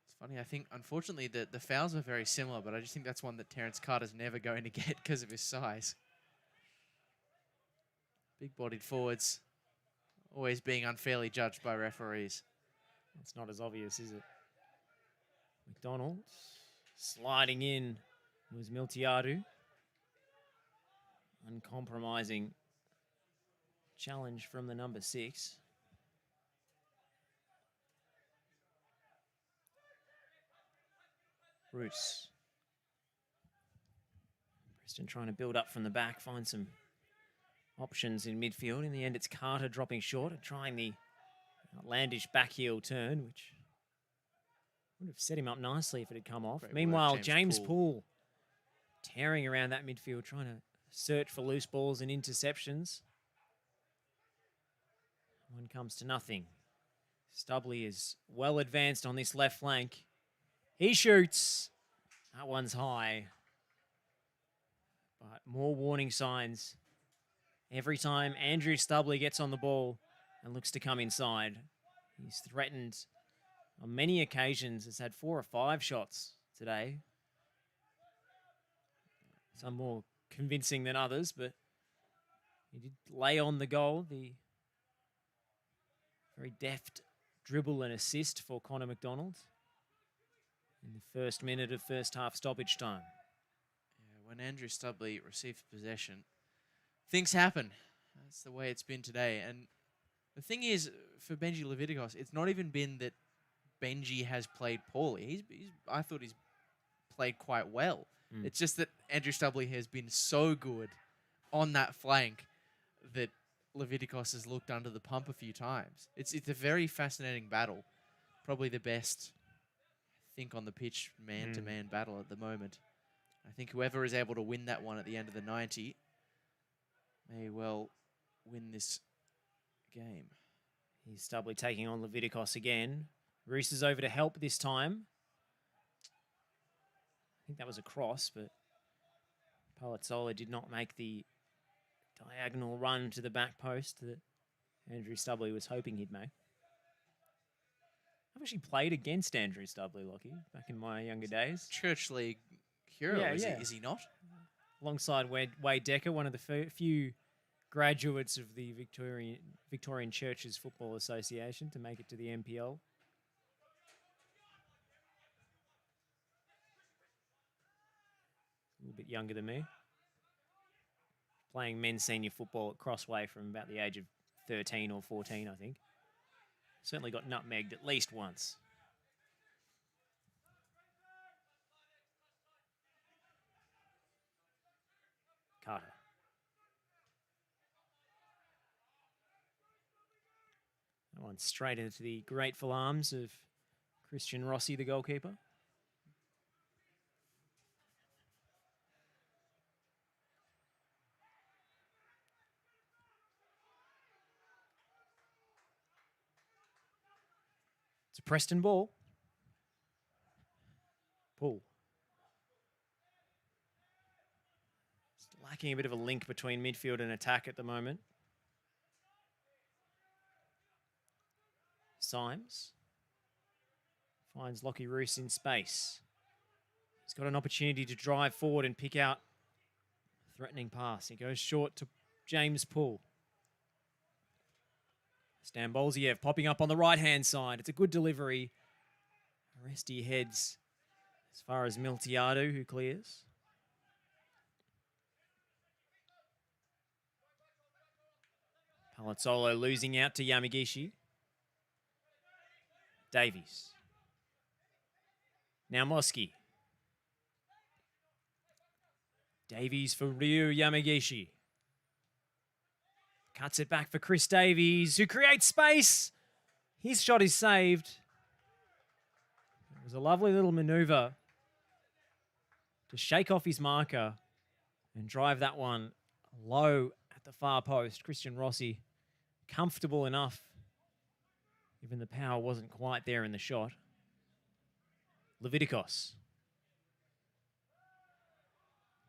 It's funny, I think, unfortunately, the fouls are very similar, but I just think that's one that Terence Carter's never going to get because of his size. Big-bodied forwards always being unfairly judged by referees. It's not as obvious, is it? McDonald sliding in was Miltiadu. Uncompromising challenge from the number 6. Bruce. Preston trying to build up from the back, find some options in midfield. In the end, it's Carter dropping short and trying the outlandish backheel turn, which would have set him up nicely if it had come off. Great Meanwhile, work, James Poole tearing around that midfield, trying to search for loose balls and interceptions. One comes to nothing. Stubbly is well advanced on this left flank. He shoots. That one's high. But more warning signs. Every time Andrew Stubbly gets on the ball and looks to come inside, he's threatened on many occasions. Has had 4 or 5 shots today. Some more convincing than others, but he did lay on the goal. The very deft dribble and assist for Connor McDonald in the first minute of first half stoppage time. Yeah, when Andrew Stubbly received possession, things happen. That's the way it's been today. And the thing is, for Benji Leviticos, it's not even been that Benji has played poorly. I thought he's played quite well. It's just that Andrew Stubbly has been so good on that flank that Leviticos has looked under the pump a few times. It's a very fascinating battle. Probably the best, I think, on the pitch man-to-man battle at the moment. I think whoever is able to win that one at the end of the 90 may well win this game. He's Stubbly taking on Leviticos again. Roos is over to help this time. I think that was a cross, but Palazzola did not make the diagonal run to the back post that Andrew Stubbly was hoping he'd make. I've actually played against Andrew Stubbly, Lockie, back in my younger days. Church League hero, is he not? Alongside Wade Decker, one of the few graduates of the Victorian Churches Football Association to make it to the NPL. little bit younger than me. Playing men's senior football at Crossway from about the age of 13 or 14, I think. Certainly got nutmegged at least once. Carter. That one straight into the grateful arms of Christian Rossi, the goalkeeper. It's a Preston ball. Pull. It's lacking a bit of a link between midfield and attack at the moment. Symes finds Lockie Roos in space. He's got an opportunity to drive forward and pick out a threatening pass. He goes short to James Poole. Stambolziev popping up on the right-hand side. It's a good delivery. Aresti heads as far as Miltiado, who clears. Palazzolo losing out to Yamagishi. Davies. Now Moski. Davies for Ryu Yamagishi. Cuts it back for Chris Davies, who creates space. His shot is saved. It was a lovely little maneuver to shake off his marker and drive that one low at the far post. Christian Rossi comfortable enough, even the power wasn't quite there in the shot. Leviticos.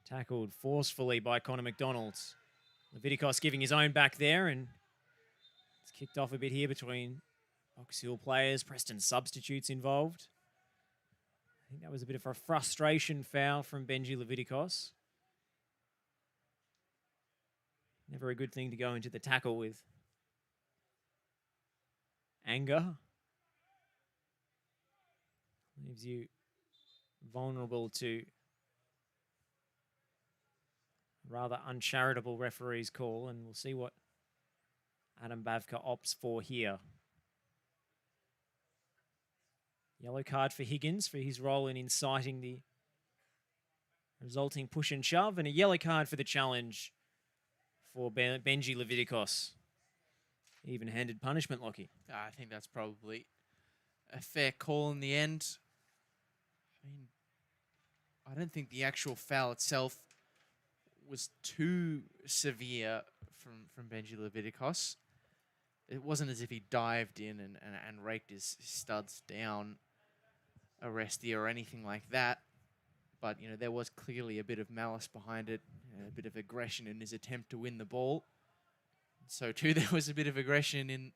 Tackled forcefully by Connor McDonald. Leviticos giving his own back there, and it's kicked off a bit here between Box Hill players. Preston substitutes involved. I think that was a bit of a frustration foul from Benji Leviticos. Never a good thing to go into the tackle with anger. Leaves you vulnerable to rather uncharitable referee's call, and we'll see what Adam Bavka opts for here. Yellow card for Higgins for his role in inciting the resulting push and shove, and a yellow card for the challenge for Benji Leviticos. Even-handed punishment, Lockie. I think that's probably a fair call in the end. I mean, I don't think the actual foul itself was too severe from Benji Leviticos. It wasn't as if he dived in and raked his studs down Aresti or anything like that. But, you know, there was clearly a bit of malice behind it, a bit of aggression in his attempt to win the ball. So, too, there was a bit of aggression in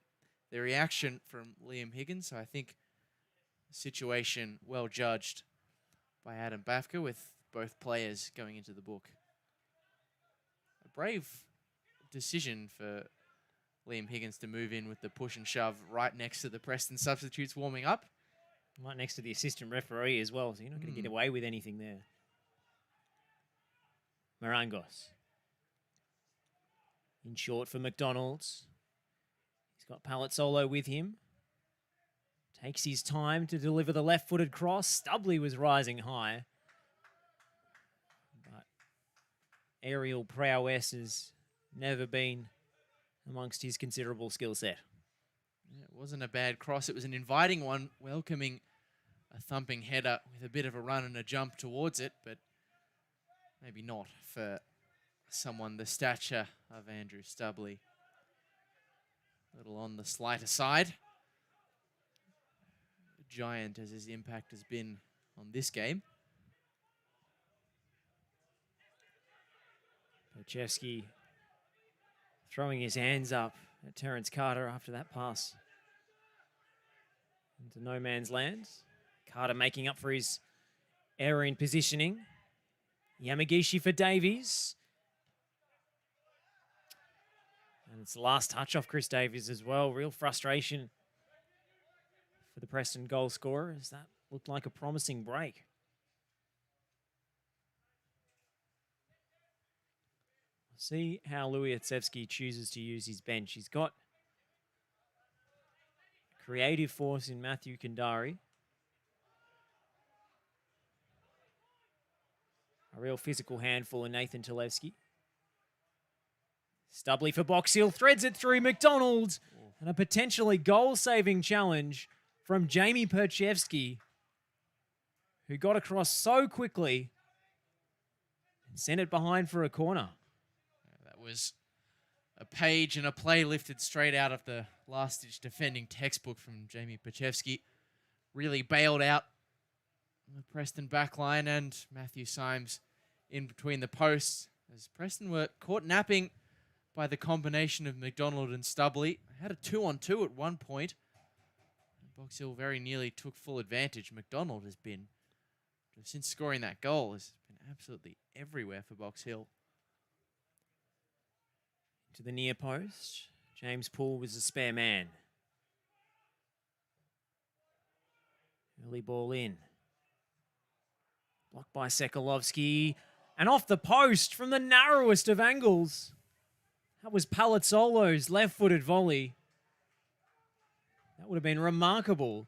the reaction from Liam Higgins. So, I think the situation well judged by Adam Bafka, with both players going into the book. A brave decision for Liam Higgins to move in with the push and shove right next to the Preston substitutes warming up. Right next to the assistant referee as well, so you're not going to get away with anything there. Marangos. In short for McDonald's. He's got Palazzolo with him. Takes his time to deliver the left-footed cross. Stubley was rising high. But aerial prowess has never been amongst his considerable skill set. Yeah, it wasn't a bad cross. It was an inviting one, welcoming a thumping header with a bit of a run and a jump towards it, but maybe not for someone the stature of Andrew Stubley. A little on the slighter side. Giant as his impact has been on this game. Pochevsky throwing his hands up at Terence Carter after that pass into no man's land. Carter making up for his error in positioning. Yamagishi for Davies. And it's the last touch off Chris Davies as well. Real frustration for the Preston goal scorer, as that looked like a promising break. See how Luyatsevsky chooses to use his bench. He's got creative force in Matthew Kandari. A real physical handful in Nathan Talevsky. Stubley for Box Hill, threads it through McDonald. And a potentially goal-saving challenge from Jamie Perchevsky, who got across so quickly and sent it behind for a corner. That was a page and a play lifted straight out of the last-ditch defending textbook from Jamie Perchevsky. Really bailed out the Preston backline, and Matthew Symes in between the posts as Preston were caught napping by the combination of McDonald and Stubley. Had a 2-on-2 at one point. Box Hill very nearly took full advantage. McDonald has been, since scoring that goal, has been absolutely everywhere for Box Hill. To the near post. James Poole was the spare man. Early ball in. Blocked by Sekalovsky. And off the post from the narrowest of angles. That was Palazzolo's left-footed volley. That would have been remarkable.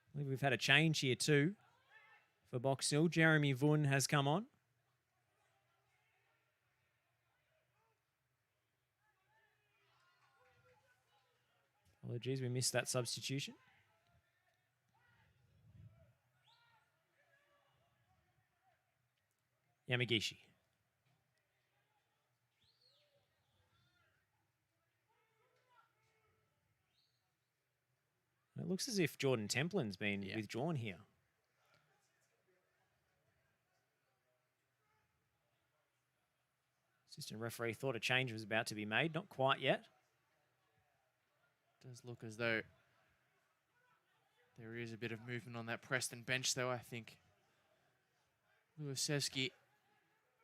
I believe we've had a change here too for Box Hill. Jeremy Vun has come on. Apologies, we missed that substitution. Yamagishi. It looks as if Jordan Templin's been withdrawn here. Assistant referee thought a change was about to be made. Not quite yet. Does look as though there is a bit of movement on that Preston bench, though. I think Luyatsevsky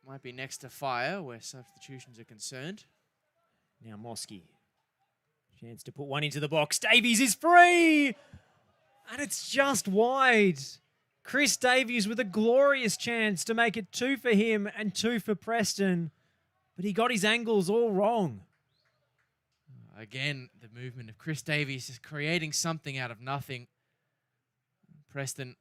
might be next to fire where substitutions are concerned. Now Mosky. Chance to put one into the box. Davies is free! And it's just wide. Chris Davies with a glorious chance to make it 2 for him and 2 for Preston. But he got his angles all wrong. Again, the movement of Chris Davies is creating something out of nothing. Preston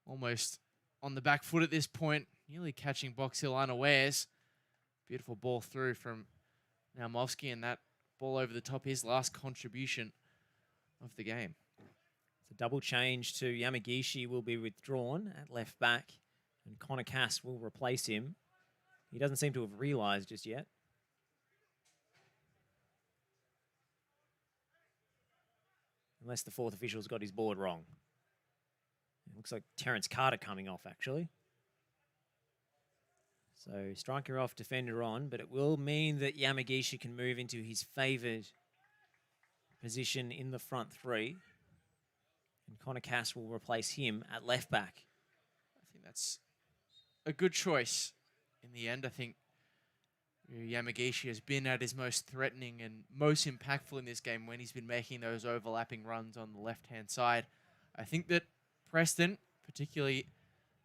almost on the back foot at this point, nearly catching Box Hill unawares. Beautiful ball through from Naumovsky, and that ball over the top, his last contribution of the game. It's a double change to Yamagishi will be withdrawn at left back, and Connor Cass will replace him. He doesn't seem to have realised just yet. Unless the fourth official's got his board wrong. It looks like Terence Carter coming off, actually. So striker off, defender on, but it will mean that Yamagishi can move into his favoured position in the front three. And Connor Cass will replace him at left back. I think that's a good choice in the end. I think Yamagishi has been at his most threatening and most impactful in this game when he's been making those overlapping runs on the left-hand side. I think that Preston, particularly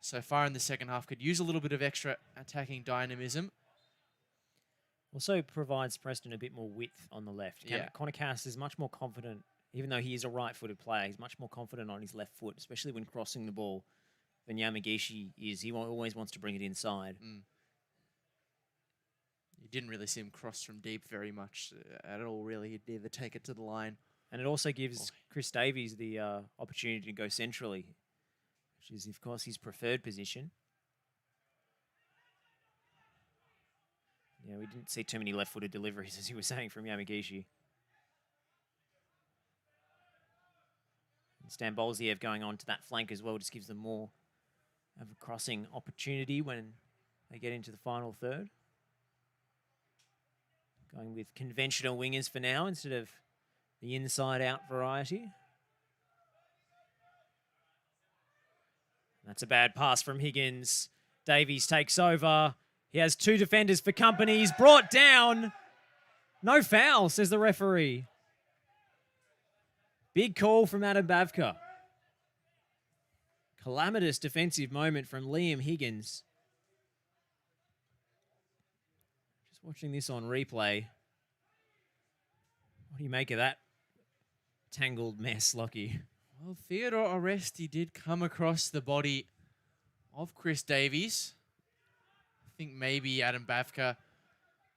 so far in the second half, could use a little bit of extra attacking dynamism. Also provides Preston a bit more width on the left. Yeah. Connor Cass is much more confident, even though he is a right-footed player, he's much more confident on his left foot, especially when crossing the ball, than Yamagishi is. He always wants to bring it inside. You didn't really see him cross from deep very much at all, really. He'd never take it to the line. And it also gives Chris Davies the opportunity to go centrally, which is, of course, his preferred position. Yeah, we didn't see too many left-footed deliveries, as you were saying, from Yamagishi. And Stambolziev going on to that flank as well just gives them more of a crossing opportunity when they get into the final third. Going with conventional wingers for now instead of the inside-out variety. That's a bad pass from Higgins. Davies takes over. He has two defenders for company. He's brought down. No foul, says the referee. Big call from Adam Bavka. Calamitous defensive moment from Liam Higgins. Watching this on replay, what do you make of that tangled mess, Lockie? Well, Theodore Oresti did come across the body of Chris Davies. I think maybe Adam Bavka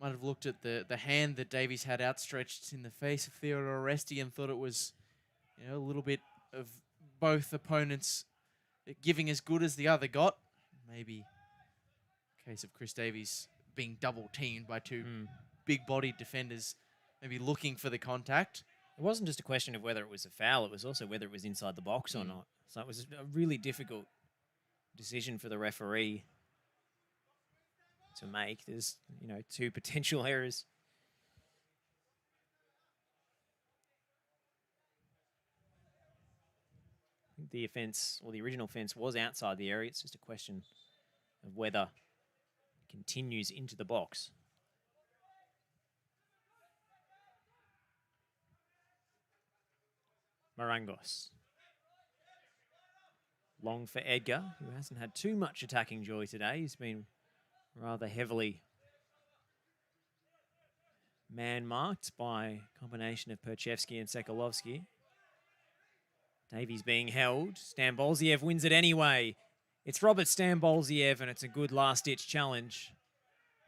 might have looked at the hand that Davies had outstretched in the face of Theodore Oresti and thought it was, a little bit of both opponents giving as good as the other got. Maybe a case of Chris Davies being double teamed by two big-bodied defenders, maybe looking for the contact. It wasn't just a question of whether it was a foul, it was also whether it was inside the box or not. So it was a really difficult decision for the referee to make. There's, two potential errors. I think the offence, or the original offence, was outside the area. It's just a question of whether it continues into the box. Marangos. Long for Edgar, who hasn't had too much attacking joy today. He's been rather heavily man-marked by a combination of Perchevsky and Sekalovsky. Davies being held. Stambolziev wins it anyway. It's Robert Stambolziev, and it's a good last-ditch challenge.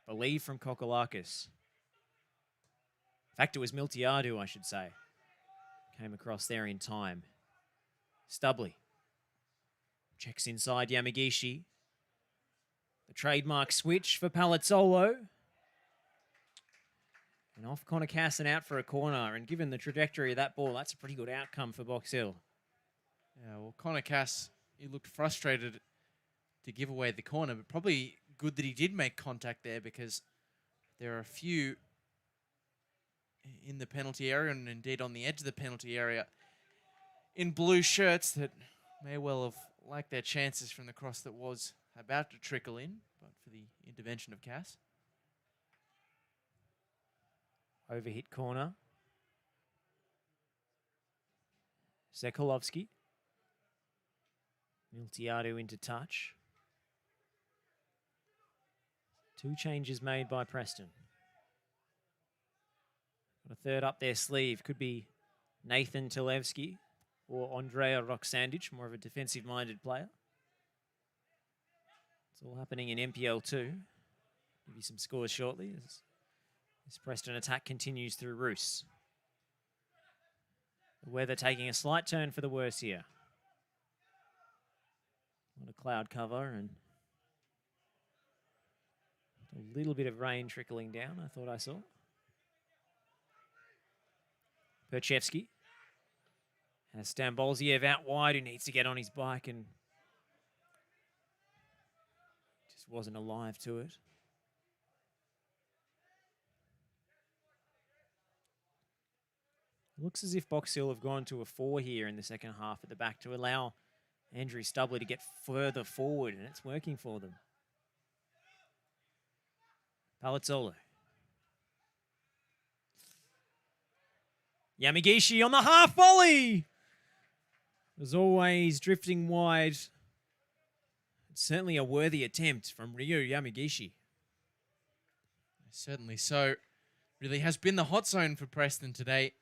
Believe from Kokolakis. In fact, it was Miltiadu, I should say. Came across there in time. Stubley. Checks inside Yamagishi. The trademark switch for Palazzolo. And off Connor Casson out for a corner. And given the trajectory of that ball, that's a pretty good outcome for Box Hill. Yeah, well, Connor Cass, he looked frustrated to give away the corner, but probably good that he did make contact there because there are a few in the penalty area and indeed on the edge of the penalty area in blue shirts that may well have liked their chances from the cross that was about to trickle in, but for the intervention of Cass. Overhit corner. Sekalovsky. Miltiadu into touch. Two changes made by Preston. Got a third up their sleeve. Could be Nathan Tilevsky or Andrea Roksandich, more of a defensive-minded player. It's all happening in MPL 2. Give you some scores shortly as this Preston attack continues through Roos. The weather taking a slight turn for the worse here. A lot of cloud cover and a little bit of rain trickling down, I thought I saw. Perchevsky has Stambolziev out wide, who needs to get on his bike and just wasn't alive to it. Looks as if Box Hill have gone to a 4 here in the second half at the back to allow Andrew Stubley to get further forward, and it's working for them. Palazzolo. Yamagishi on the half volley. As always, drifting wide. It's certainly a worthy attempt from Ryu Yamagishi. Certainly so. Really has been the hot zone for Preston today.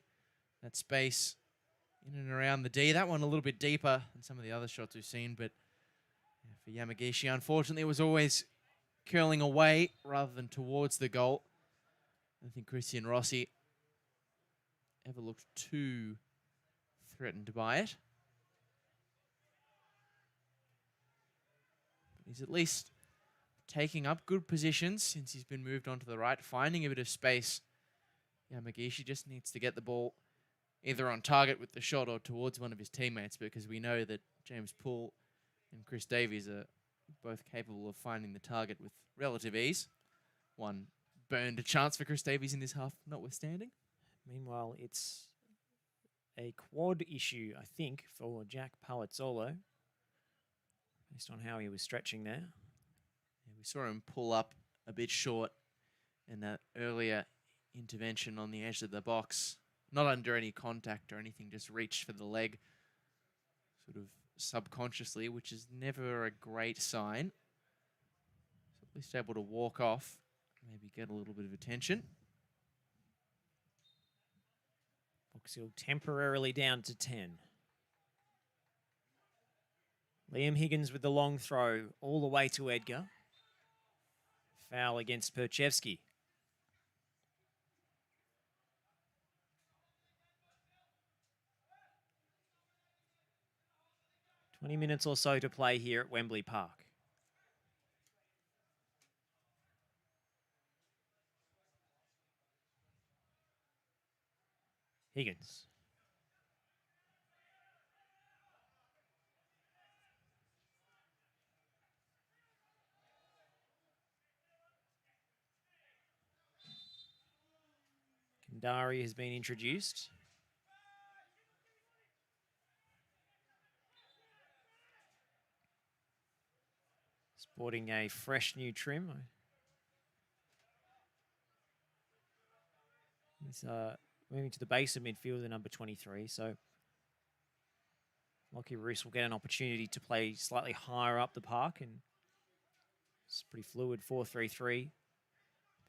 That space in and around the D. That one a little bit deeper than some of the other shots we've seen, but for Yamagishi, unfortunately, it was always curling away rather than towards the goal. I don't think Christian Rossi ever looked too threatened by it. But he's at least taking up good positions since he's been moved onto the right, finding a bit of space. Yamagishi just needs to get the ball either on target with the shot or towards one of his teammates, because we know that James Poole and Chris Davies are both capable of finding the target with relative ease. One burned a chance for Chris Davies in this half, notwithstanding. Meanwhile, it's a quad issue, I think, for Jack Palazzolo, based on how he was stretching there. Yeah, we saw him pull up a bit short in that earlier intervention on the edge of the box. Not under any contact or anything, just reached for the leg sort of subconsciously, which is never a great sign. So at least able to walk off maybe get a little bit of attention. Box Hill temporarily down to 10. Liam Higgins with the long throw all the way to Edgar. Foul against Perchevsky. "20 minutes or so to play here at Wembley Park." Higgins. Kandari has been introduced. Sporting a fresh new trim. He's moving to the base of midfield, the number 23. So Lockie Roos will get an opportunity to play slightly higher up the park, and it's pretty fluid 4-3-3.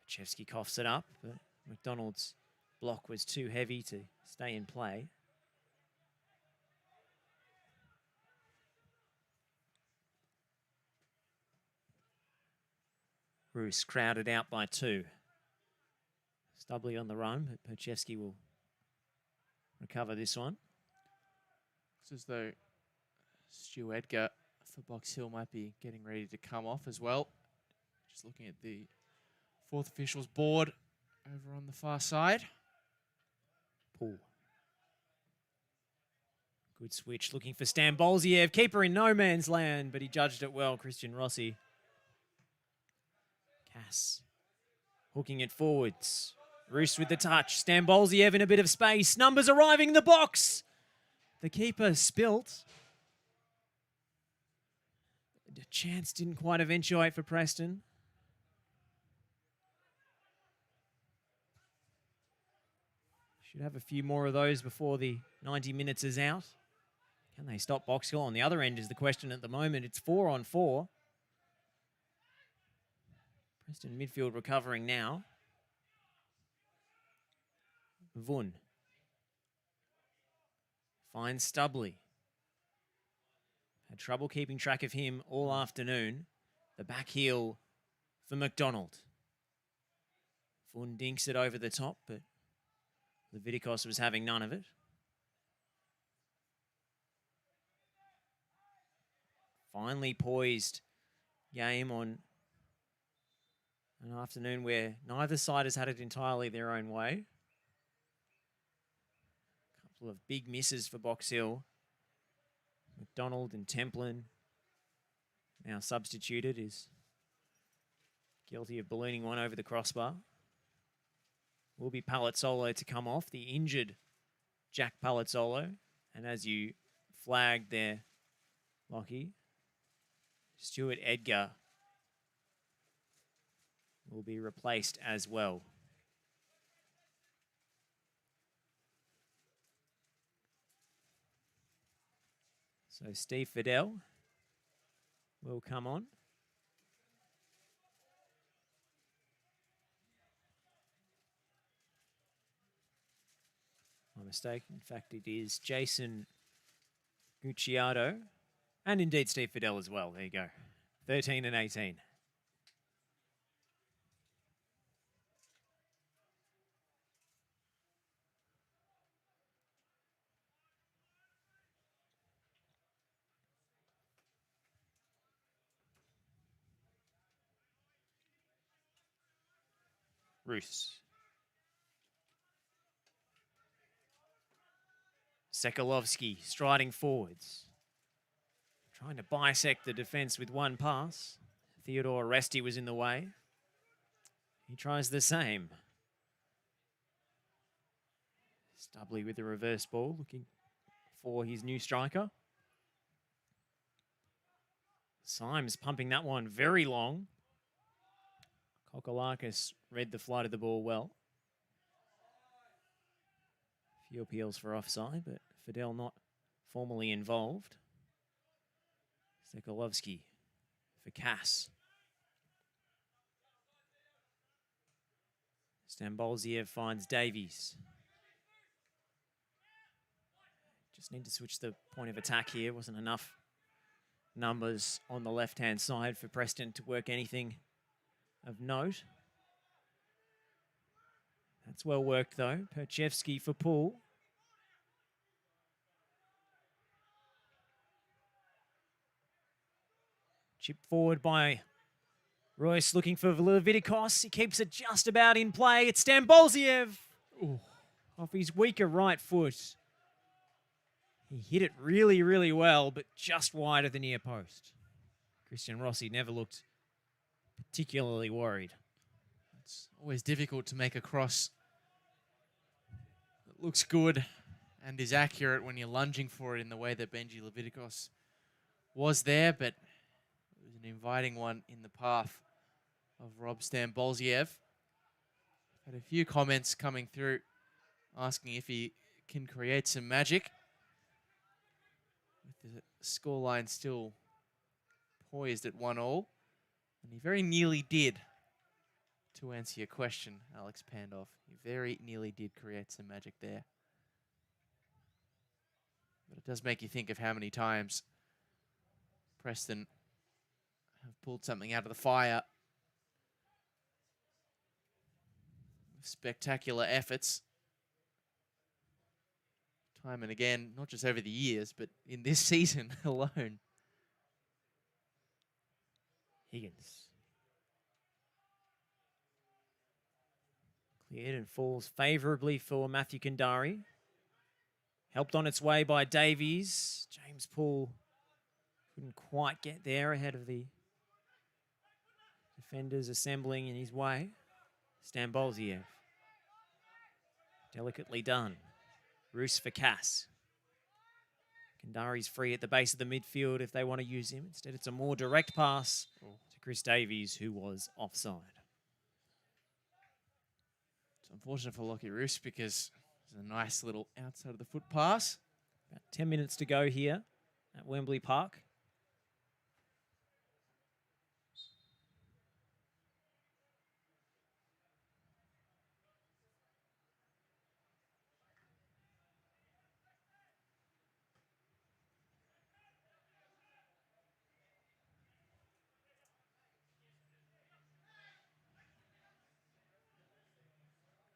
Pachevsky coughs it up, but McDonald's block was too heavy to stay in play. Roos crowded out by 2. Stubley on the run, but Pachevsky will recover this one. Looks as though Stu Edgar for Box Hill might be getting ready to come off as well. Just looking at the fourth officials board over on the far side. Pull. Good switch, looking for Stan Bolziev. Keeper in no man's land, but he judged it well, Christian Rossi. Cass hooking it forwards. Roos with the touch. Stan Bolziev in a bit of space. Numbers arriving in the box. The keeper spilt. The chance didn't quite eventuate for Preston. Should have a few more of those before the 90 minutes is out. Can they stop Box Hill? On the other end is the question at the moment. It's 4-on-4. Preston midfield recovering now. Vun finds Stubley. Had trouble keeping track of him all afternoon. The back heel for McDonald. Vun dinks it over the top, but Leviticos was having none of it. Finely poised game on an afternoon where neither side has had it entirely their own way. A couple of big misses for Box Hill. McDonald and Templin, now substituted, is guilty of ballooning one over the crossbar. Will be Palazzolo to come off, the injured Jack Palazzolo. And as you flagged there, Lockie, Stuart Edgar will be replaced as well. So Steve Fidel will come on. My mistake. In fact, it is Jason Gucciardo and indeed Steve Fidel as well. There you go. 13 and 18. Roos. Sekalovsky striding forwards. Trying to bisect the defence with one pass. Theodore Resti was in the way. He tries the same. Stubley with the reverse ball, looking for his new striker. Symes pumping that one very long. Kokolakis read the flight of the ball well. Few appeals for offside, but Fidel not formally involved. Sekalovsky for Cass. Stambolziev finds Davies. Just need to switch the point of attack here. Wasn't enough numbers on the left-hand side for Preston to work anything of note. That's well worked, though. Perchevsky for Poole. Chip forward by Royce looking for Levitikos. He keeps it just about in play. It's Stambolziev. Off his weaker right foot. He hit it really, really well, but just wide of the near post. Christian Rossi never looked particularly worried. It's always difficult to make a cross that looks good and is accurate when you're lunging for it in the way that Benji Levitikos was there, but it was an inviting one in the path of Rob Stambolziev. Had a few comments coming through asking if he can create some magic. With the scoreline still poised at 1-1. And he very nearly did, to answer your question, Alex Pandolf. He very nearly did create some magic there. But it does make you think of how many times Preston have pulled something out of the fire. Spectacular efforts. Time and again, not just over the years, but in this season alone. Higgins. Cleared and falls favourably for Matthew Kandari. Helped on its way by Davies. James Poole couldn't quite get there ahead of the defenders assembling in his way. Stambolziev. Delicately done. Roos for Cass. Kandari's free at the base of the midfield if they want to use him. Instead, it's a more direct pass to Chris Davies, who was offside. It's unfortunate for Lockie Roos because it's a nice little outside of the foot pass. About 10 minutes to go here at Wembley Park.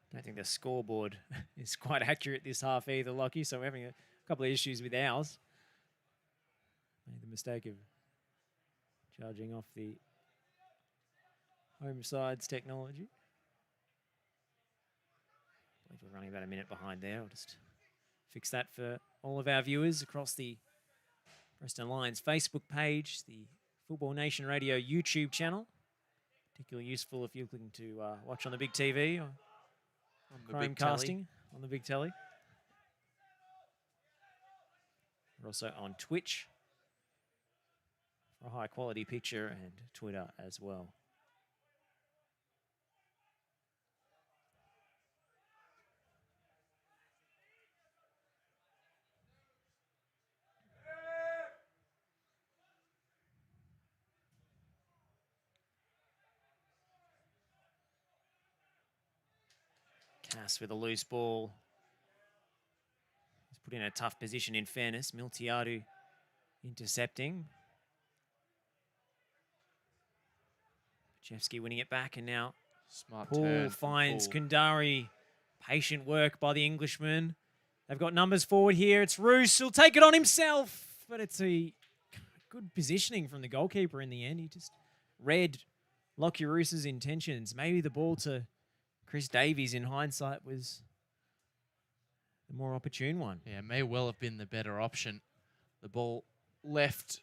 I don't think the scoreboard is quite accurate this half either, Lockie, so we're having a couple of issues with ours. Made the mistake of charging off the home side's technology. I believe we're running about a minute behind there. I'll just fix that for all of our viewers across the Preston Lions Facebook page, the Football Nation Radio YouTube channel. Particularly useful if you're looking to watch on the big TV or On the big Chromecasting telly. on the big telly. We're also on Twitch for a high quality picture and Twitter as well. Cass with a loose ball. He's put in a tough position in fairness. Miltiadu intercepting. Chevsky winning it back, and now Smart Poole turn from finds Poole. Kandari. Patient work by the Englishman. They've got numbers forward here. It's Roos. He'll take it on himself, but it's a good positioning from the goalkeeper in the end. He just read Lockie Roos's intentions. Maybe the ball to Chris Davies in hindsight was the more opportune one. Yeah, may well have been the better option. The ball left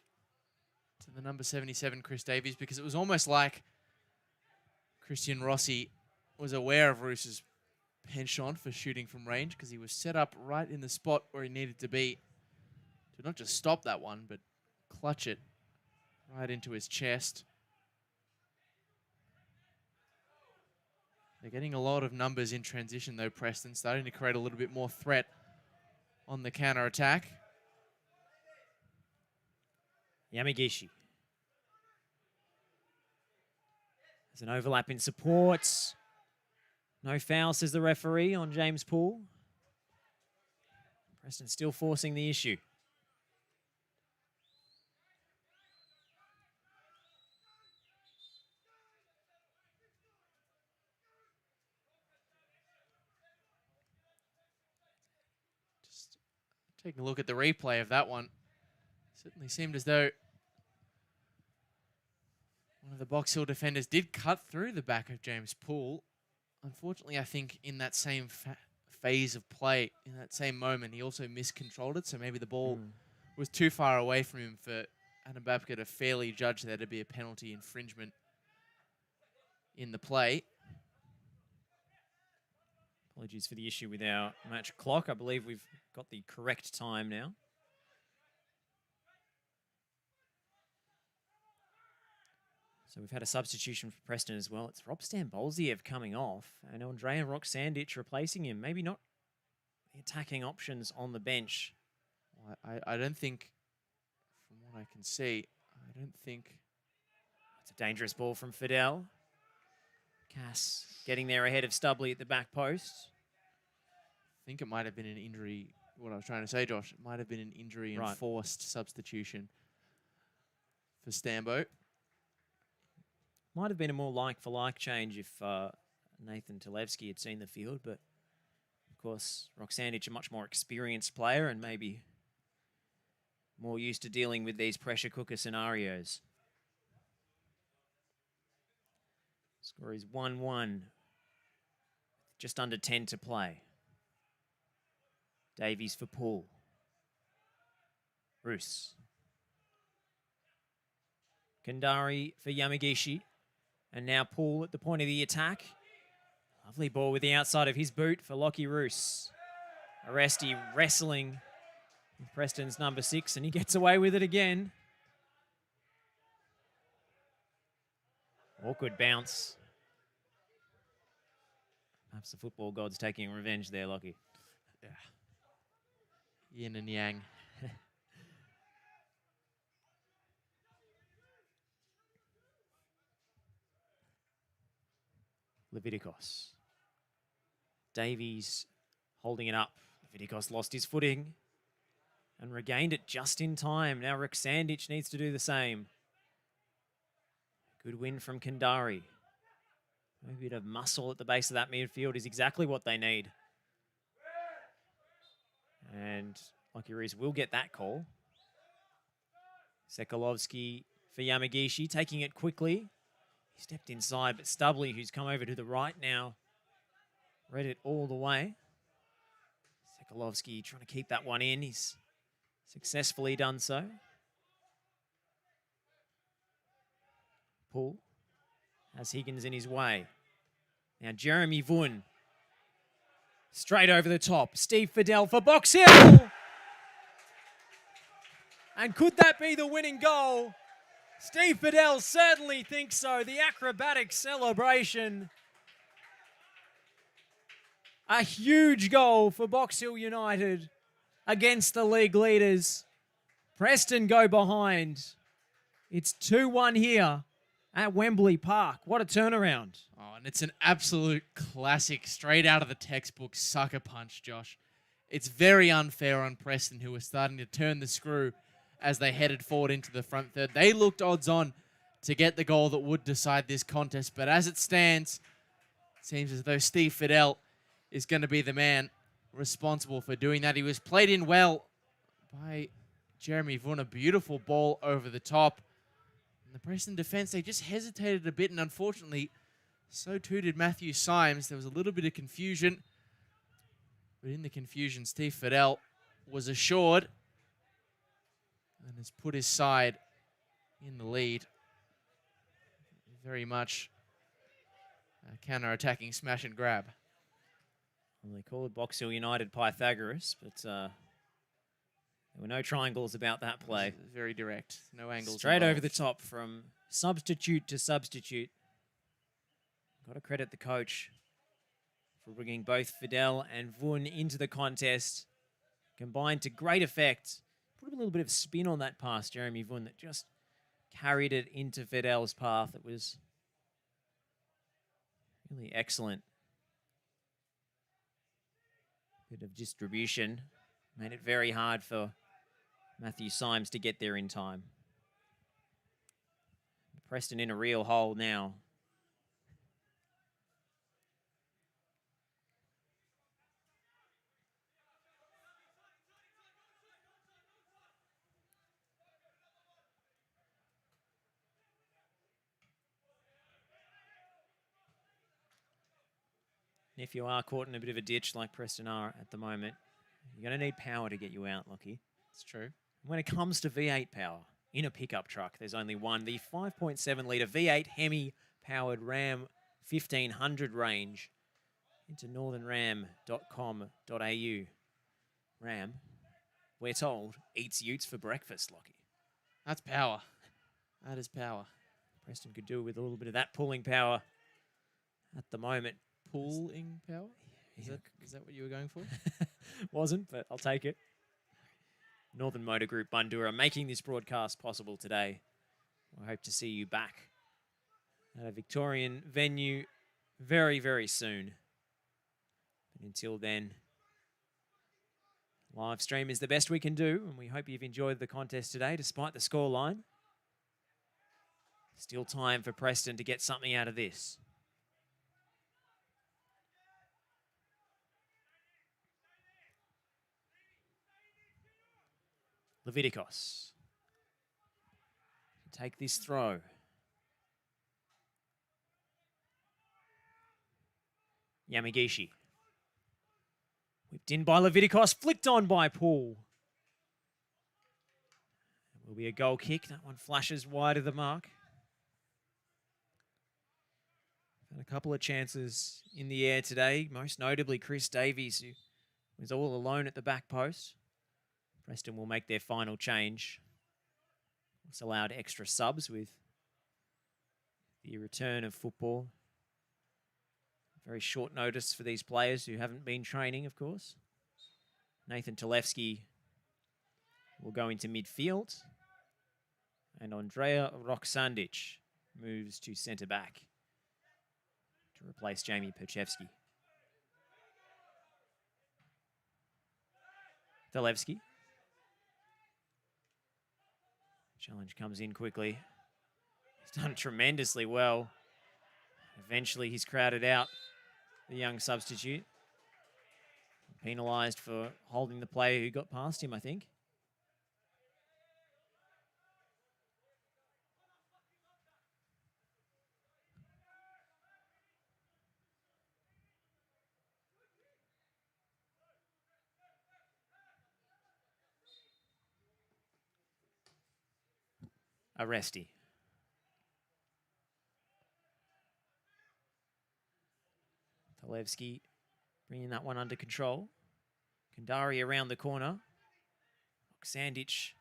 to the number 77, Chris Davies, because it was almost like Christian Rossi was aware of Roos's penchant for shooting from range because he was set up right in the spot where he needed to be to not just stop that one, but clutch it right into his chest. They're getting a lot of numbers in transition, though, Preston, starting to create a little bit more threat on the counter-attack. Yamagishi. There's an overlap in supports. No foul, says the referee on James Poole. Preston still forcing the issue. Just taking a look at the replay of that one. Certainly seemed as though one of the Box Hill defenders did cut through the back of James Poole. Unfortunately, I think in that same phase of play, in that same moment, he also miscontrolled it. So maybe the ball was too far away from him for Adam Babka to fairly judge there to be a penalty infringement in the play. Apologies for the issue with our match clock. I believe we've got the correct time now. So we've had a substitution for Preston as well. It's Rob Stambolziev coming off and Andrea Roksandich replacing him. Maybe not the attacking options on the bench. Well, I don't think, from what I can see, I don't think... It's a dangerous ball from Fidel. Cass getting there ahead of Stubley at the back post. I think it might have been an injury. What I was trying to say, Josh, it might have been an injury and forced substitution for Stambo. Might have been a more like-for-like change if Nathan Talevski had seen the field, but of course, Roksandich, a much more experienced player and maybe more used to dealing with these pressure cooker scenarios. Score is 1-1. Just under 10 to play. Davies for Poole. Roos. Kandari for Yamagishi. And now Poole at the point of the attack. Lovely ball with the outside of his boot for Lockie Roos. Aresti wrestling with Preston's number 6, and he gets away with it again. Awkward bounce. Perhaps the football god's taking revenge there, Lockie. Yeah. Yin and yang. Leviticos. Davies holding it up. Leviticos lost his footing and regained it just in time. Now Roksandich needs to do the same. Good win from Kandari. Maybe a bit of muscle at the base of that midfield is exactly what they need. And Lucky Reese will get that call. Sekalovsky for Yamagishi, taking it quickly. He stepped inside, but Stubley, who's come over to the right now, read it all the way. Sekalovsky trying to keep that one in. He's successfully done so. Poole has Higgins in his way. Now Jeremy Vun. Straight over the top. Steve Fidel for Box Hill. And could that be the winning goal? Steve Fidel certainly thinks so. The acrobatic celebration. A huge goal for Box Hill United against the league leaders. Preston go behind. It's 2-1 here at Wembley Park. What a turnaround. Oh, and it's an absolute classic, straight out of the textbook sucker punch, Josh. It's very unfair on Preston, who were starting to turn the screw as they headed forward into the front third. They looked odds on to get the goal that would decide this contest, but as it stands, it seems as though Steve Fidel is going to be the man responsible for doing that. He was played in well by Jeremy Vun, a beautiful ball over the top. And the Preston defence, they just hesitated a bit, and unfortunately, so too did Matthew Symes. There was a little bit of confusion, but in the confusion, Steve Fidel was assured and has put his side in the lead. Very much a counter-attacking smash and grab. Well, they call it Box Hill United Pythagoras, but there were no triangles about that play. Very direct. No angles. Straight involved. over the top from substitute to substitute. Got to credit the coach for bringing both Fidel and Vun into the contest. Combined to great effect. Put a little bit of spin on that pass, Jeremy Vun, that just carried it into Fidel's path. It was really excellent. Bit of distribution. Made it very hard for Matthew Symes to get there in time. Preston in a real hole now. If you are caught in a bit of a ditch like Preston are at the moment, you're going to need power to get you out, Lockie. It's true. When it comes to V8 power in a pickup truck, there's only one. The 5.7 litre V8 Hemi-powered Ram 1500 range into northernram.com.au. Ram, we're told, eats utes for breakfast, Lockie. That's power. That is power. Preston could do with a little bit of that pulling power at the moment. Pulling power? Is that what you were going for? Wasn't, but I'll take it. Northern Motor Group Bundoora making this broadcast possible today. I hope to see you back at a Victorian venue very, very soon. But until then, live stream is the best we can do, and we hope you've enjoyed the contest today despite the scoreline. Still time for Preston to get something out of this. Leviticos. Take this throw. Yamagishi. Whipped in by Leviticos, flicked on by Paul. It will be a goal kick. That one flashes wide of the mark. And a couple of chances in the air today, most notably Chris Davies, who was all alone at the back post. Preston will make their final change. It's allowed extra subs with the return of football. Very short notice for these players who haven't been training, of course. Nathan Talevski will go into midfield. And Andrea Roksandic moves to centre-back to replace Jamie Perchevsky. Talevski. Challenge comes in quickly. He's done tremendously well. Eventually he's crowded out the young substitute. Penalised for holding the player who got past him, I think. Arresti. Talevski bringing that one under control. Kandari around the corner. Sandic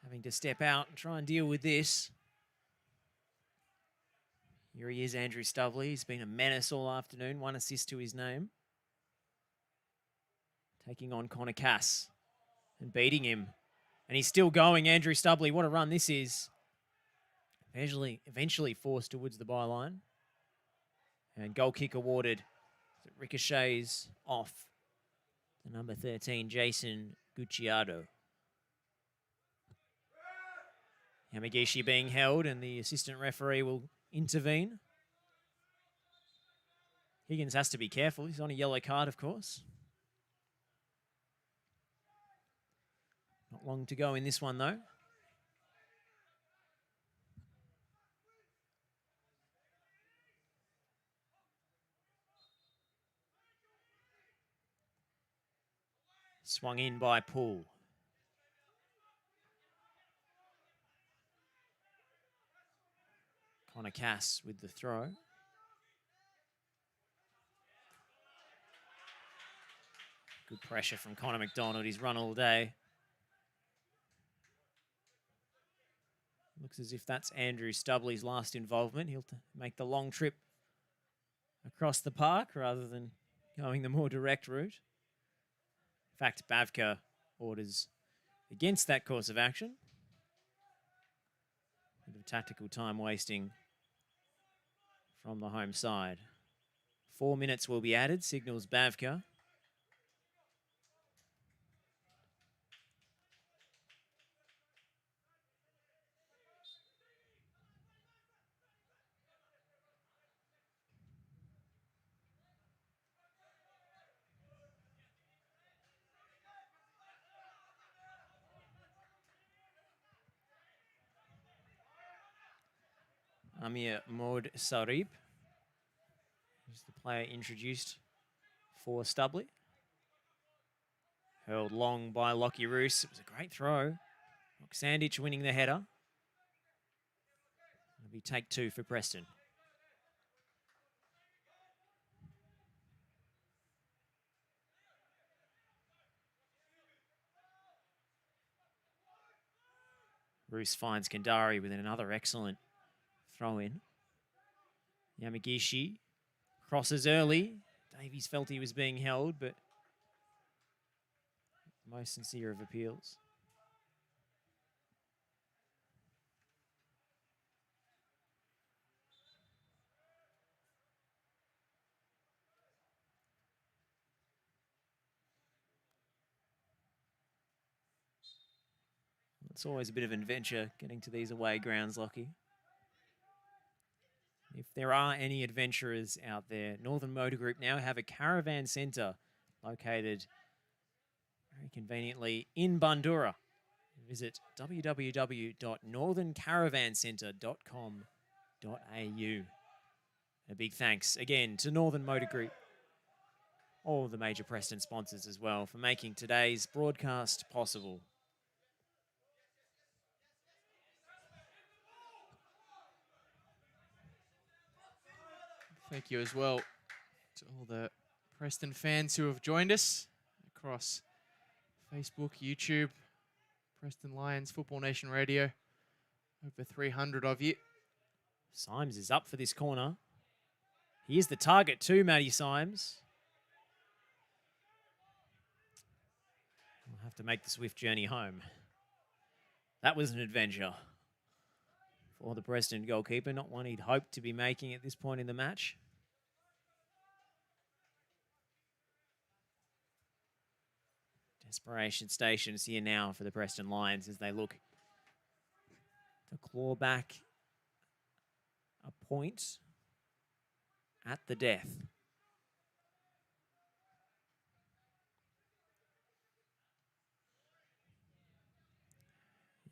having to step out and try and deal with this. Here he is, Andrew Stovley. He's been a menace all afternoon. 1 assist to his name. Taking on Connor Cass and beating him. And he's still going, Andrew Stubley. What a run this is. Eventually forced towards the byline. And goal kick awarded. It ricochets off the number 13, Jason Gucciardo. Yamagishi being held, and the assistant referee will intervene. Higgins has to be careful. He's on a yellow card, of course. Not long to go in this one, though. Swung in by Poole. Connor Cass with the throw. Good pressure from Connor McDonald. He's run all day. Looks as if that's Andrew Stubley's last involvement. He'll make the long trip across the park rather than going the more direct route. In fact, Bavka orders against that course of action. Bit of tactical time wasting from the home side. 4 minutes will be added, signals Bavka. Amir Maud Sarib, who's the player introduced for Stubley. Hurled long by Lockie Roos. It was a great throw. Sandich winning the header. It'll be take 2 for Preston. Roos finds Kandari with another excellent throw in. Yamagishi crosses early. Davies felt he was being held, but most sincere of appeals. It's always a bit of an adventure getting to these away grounds, Lockie. If there are any adventurers out there, Northern Motor Group now have a caravan centre located very conveniently in Bundoora. Visit www.northerncaravancenter.com.au. A big thanks again to Northern Motor Group, all the major Preston sponsors as well, for making today's broadcast possible. Thank you as well to all the Preston fans who have joined us across Facebook, YouTube, Preston Lions, Football Nation Radio. Over 300 of you. Symes is up for this corner. He is the target too, Matty Symes. We'll have to make the swift journey home. That was an adventure for the Preston goalkeeper, not one he'd hoped to be making at this point in the match. Desperation stations here now for the Preston Lions as they look to claw back a point at the death.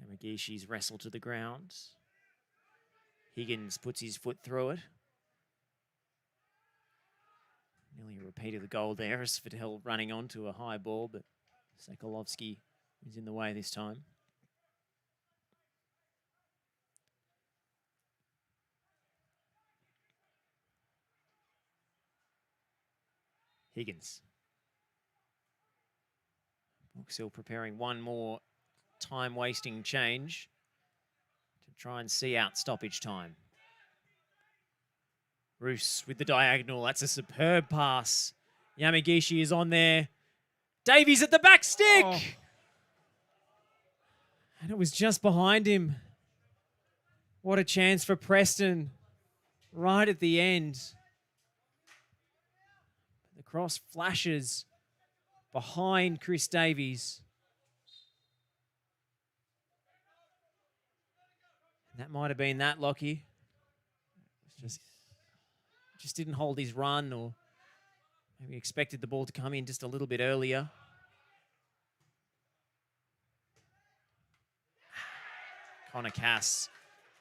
Yamagishi's wrestle to the ground. Higgins puts his foot through it. Nearly a repeat of the goal there as Fidel running onto a high ball, but Sekalovsky is in the way this time. Higgins. Box Hill preparing one more time-wasting change to try and see out stoppage time. Roos with the diagonal. That's a superb pass. Yamagishi is on there. Davies at the back stick! Oh. And it was just behind him. What a chance for Preston right at the end. The cross flashes behind Chris Davies. And that might have been that, Lockie. Just didn't hold his run, or maybe expected the ball to come in just a little bit earlier. Connor Cass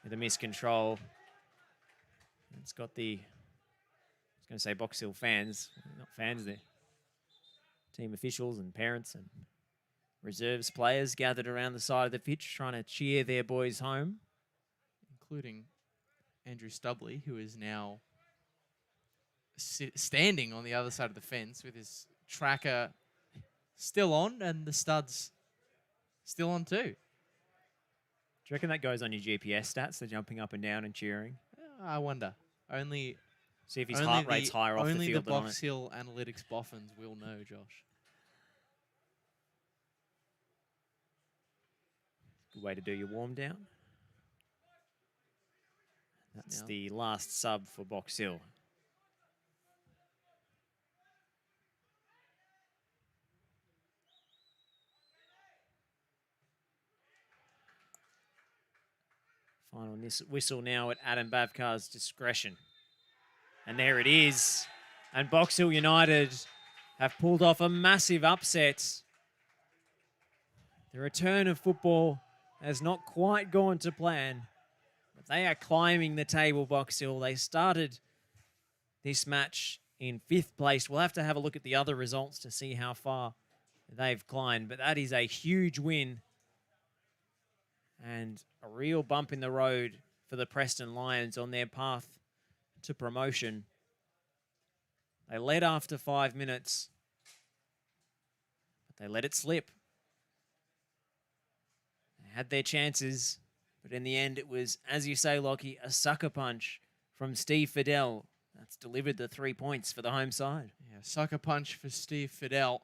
with a miscontrol. It's got the, I was going to say Box Hill fans, not fans there. Team officials and parents and reserves players gathered around the side of the pitch trying to cheer their boys home. Including Andrew Stubley, who is now standing on the other side of the fence with his tracker still on and the studs still on too. Do you reckon that goes on your GPS stats, the jumping up and down and cheering? I wonder. See if his heart rate's higher off the field. Only the Box Hill Analytics boffins will know, Josh. Good way to do your warm down. That's the last sub for Box Hill. Final whistle now at Adam Bavkar's discretion. And there it is. And Box Hill United have pulled off a massive upset. The return of football has not quite gone to plan, but They are climbing the table, Box Hill. They started this match in 5th place. We'll have to have a look at the other results to see how far they've climbed, but that is a huge win and a real bump in the road for the Preston Lions on their path to promotion. They led after 5 minutes, but they let it slip. They had their chances, but in the end it was, as you say, Lockie, a sucker punch from Steve Fidel. That's delivered the 3 points for the home side. Yeah, sucker punch for Steve Fidel,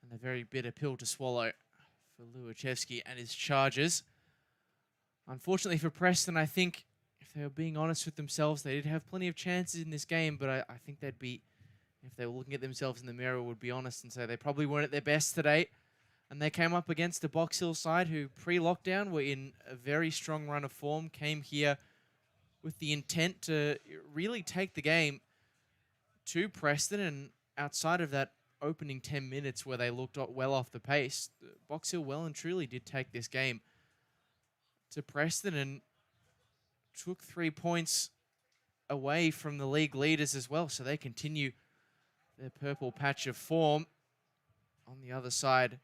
and a very bitter pill to swallow for Luachevsky and his Chargers. Unfortunately for Preston, I think if they were being honest with themselves, they did have plenty of chances in this game, but I think they'd be, if they were looking at themselves in the mirror, would be honest and say they probably weren't at their best today. And they came up against a Box Hill side who pre-lockdown were in a very strong run of form, came here with the intent to really take the game to Preston, and outside of that opening 10 minutes where they looked well off the pace, Box Hill well and truly did take this game to Preston and took 3 points away from the league leaders as well. So they continue their purple patch of form on the other side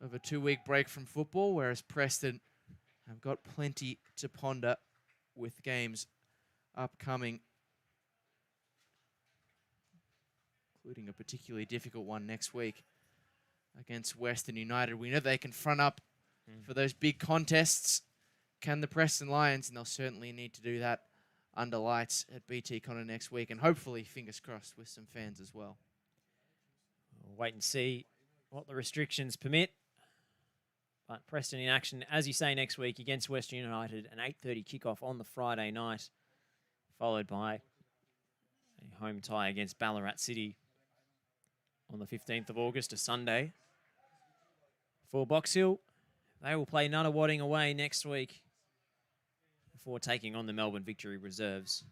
of a 2-week break from football, whereas Preston have got plenty to ponder with games upcoming, including a particularly difficult one next week against Western United. We know they can front up for those big contests. Can the Preston Lions? And they'll certainly need to do that under lights at BT Connor next week, and hopefully, fingers crossed, with some fans as well. We'll wait and see what the restrictions permit. But Preston in action, as you say, next week against Western United, an 8:30 kickoff on the Friday night, followed by a home tie against Ballarat City on the 15th of August, a Sunday. For Box Hill, they will play Nunawading away next week before taking on the Melbourne Victory Reserves.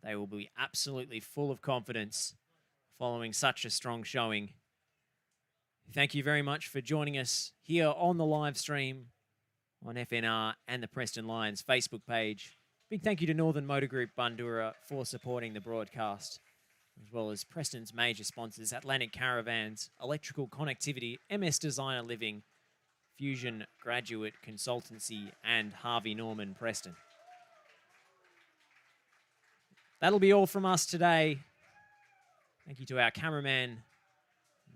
They will be absolutely full of confidence following such a strong showing. Thank you very much for joining us here on the live stream on FNR and the Preston Lions Facebook page. Big thank you to Northern Motor Group Bundoora for supporting the broadcast, as well as Preston's major sponsors, Atlantic Caravans, Electrical Connectivity, MS Designer Living, Fusion Graduate Consultancy, and Harvey Norman Preston. That'll be all from us today. Thank you to our cameraman,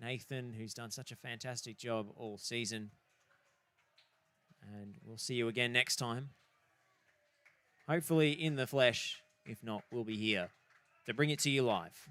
Nathan, who's done such a fantastic job all season. And we'll see you again next time. Hopefully in the flesh. If not, we'll be here to bring it to you live.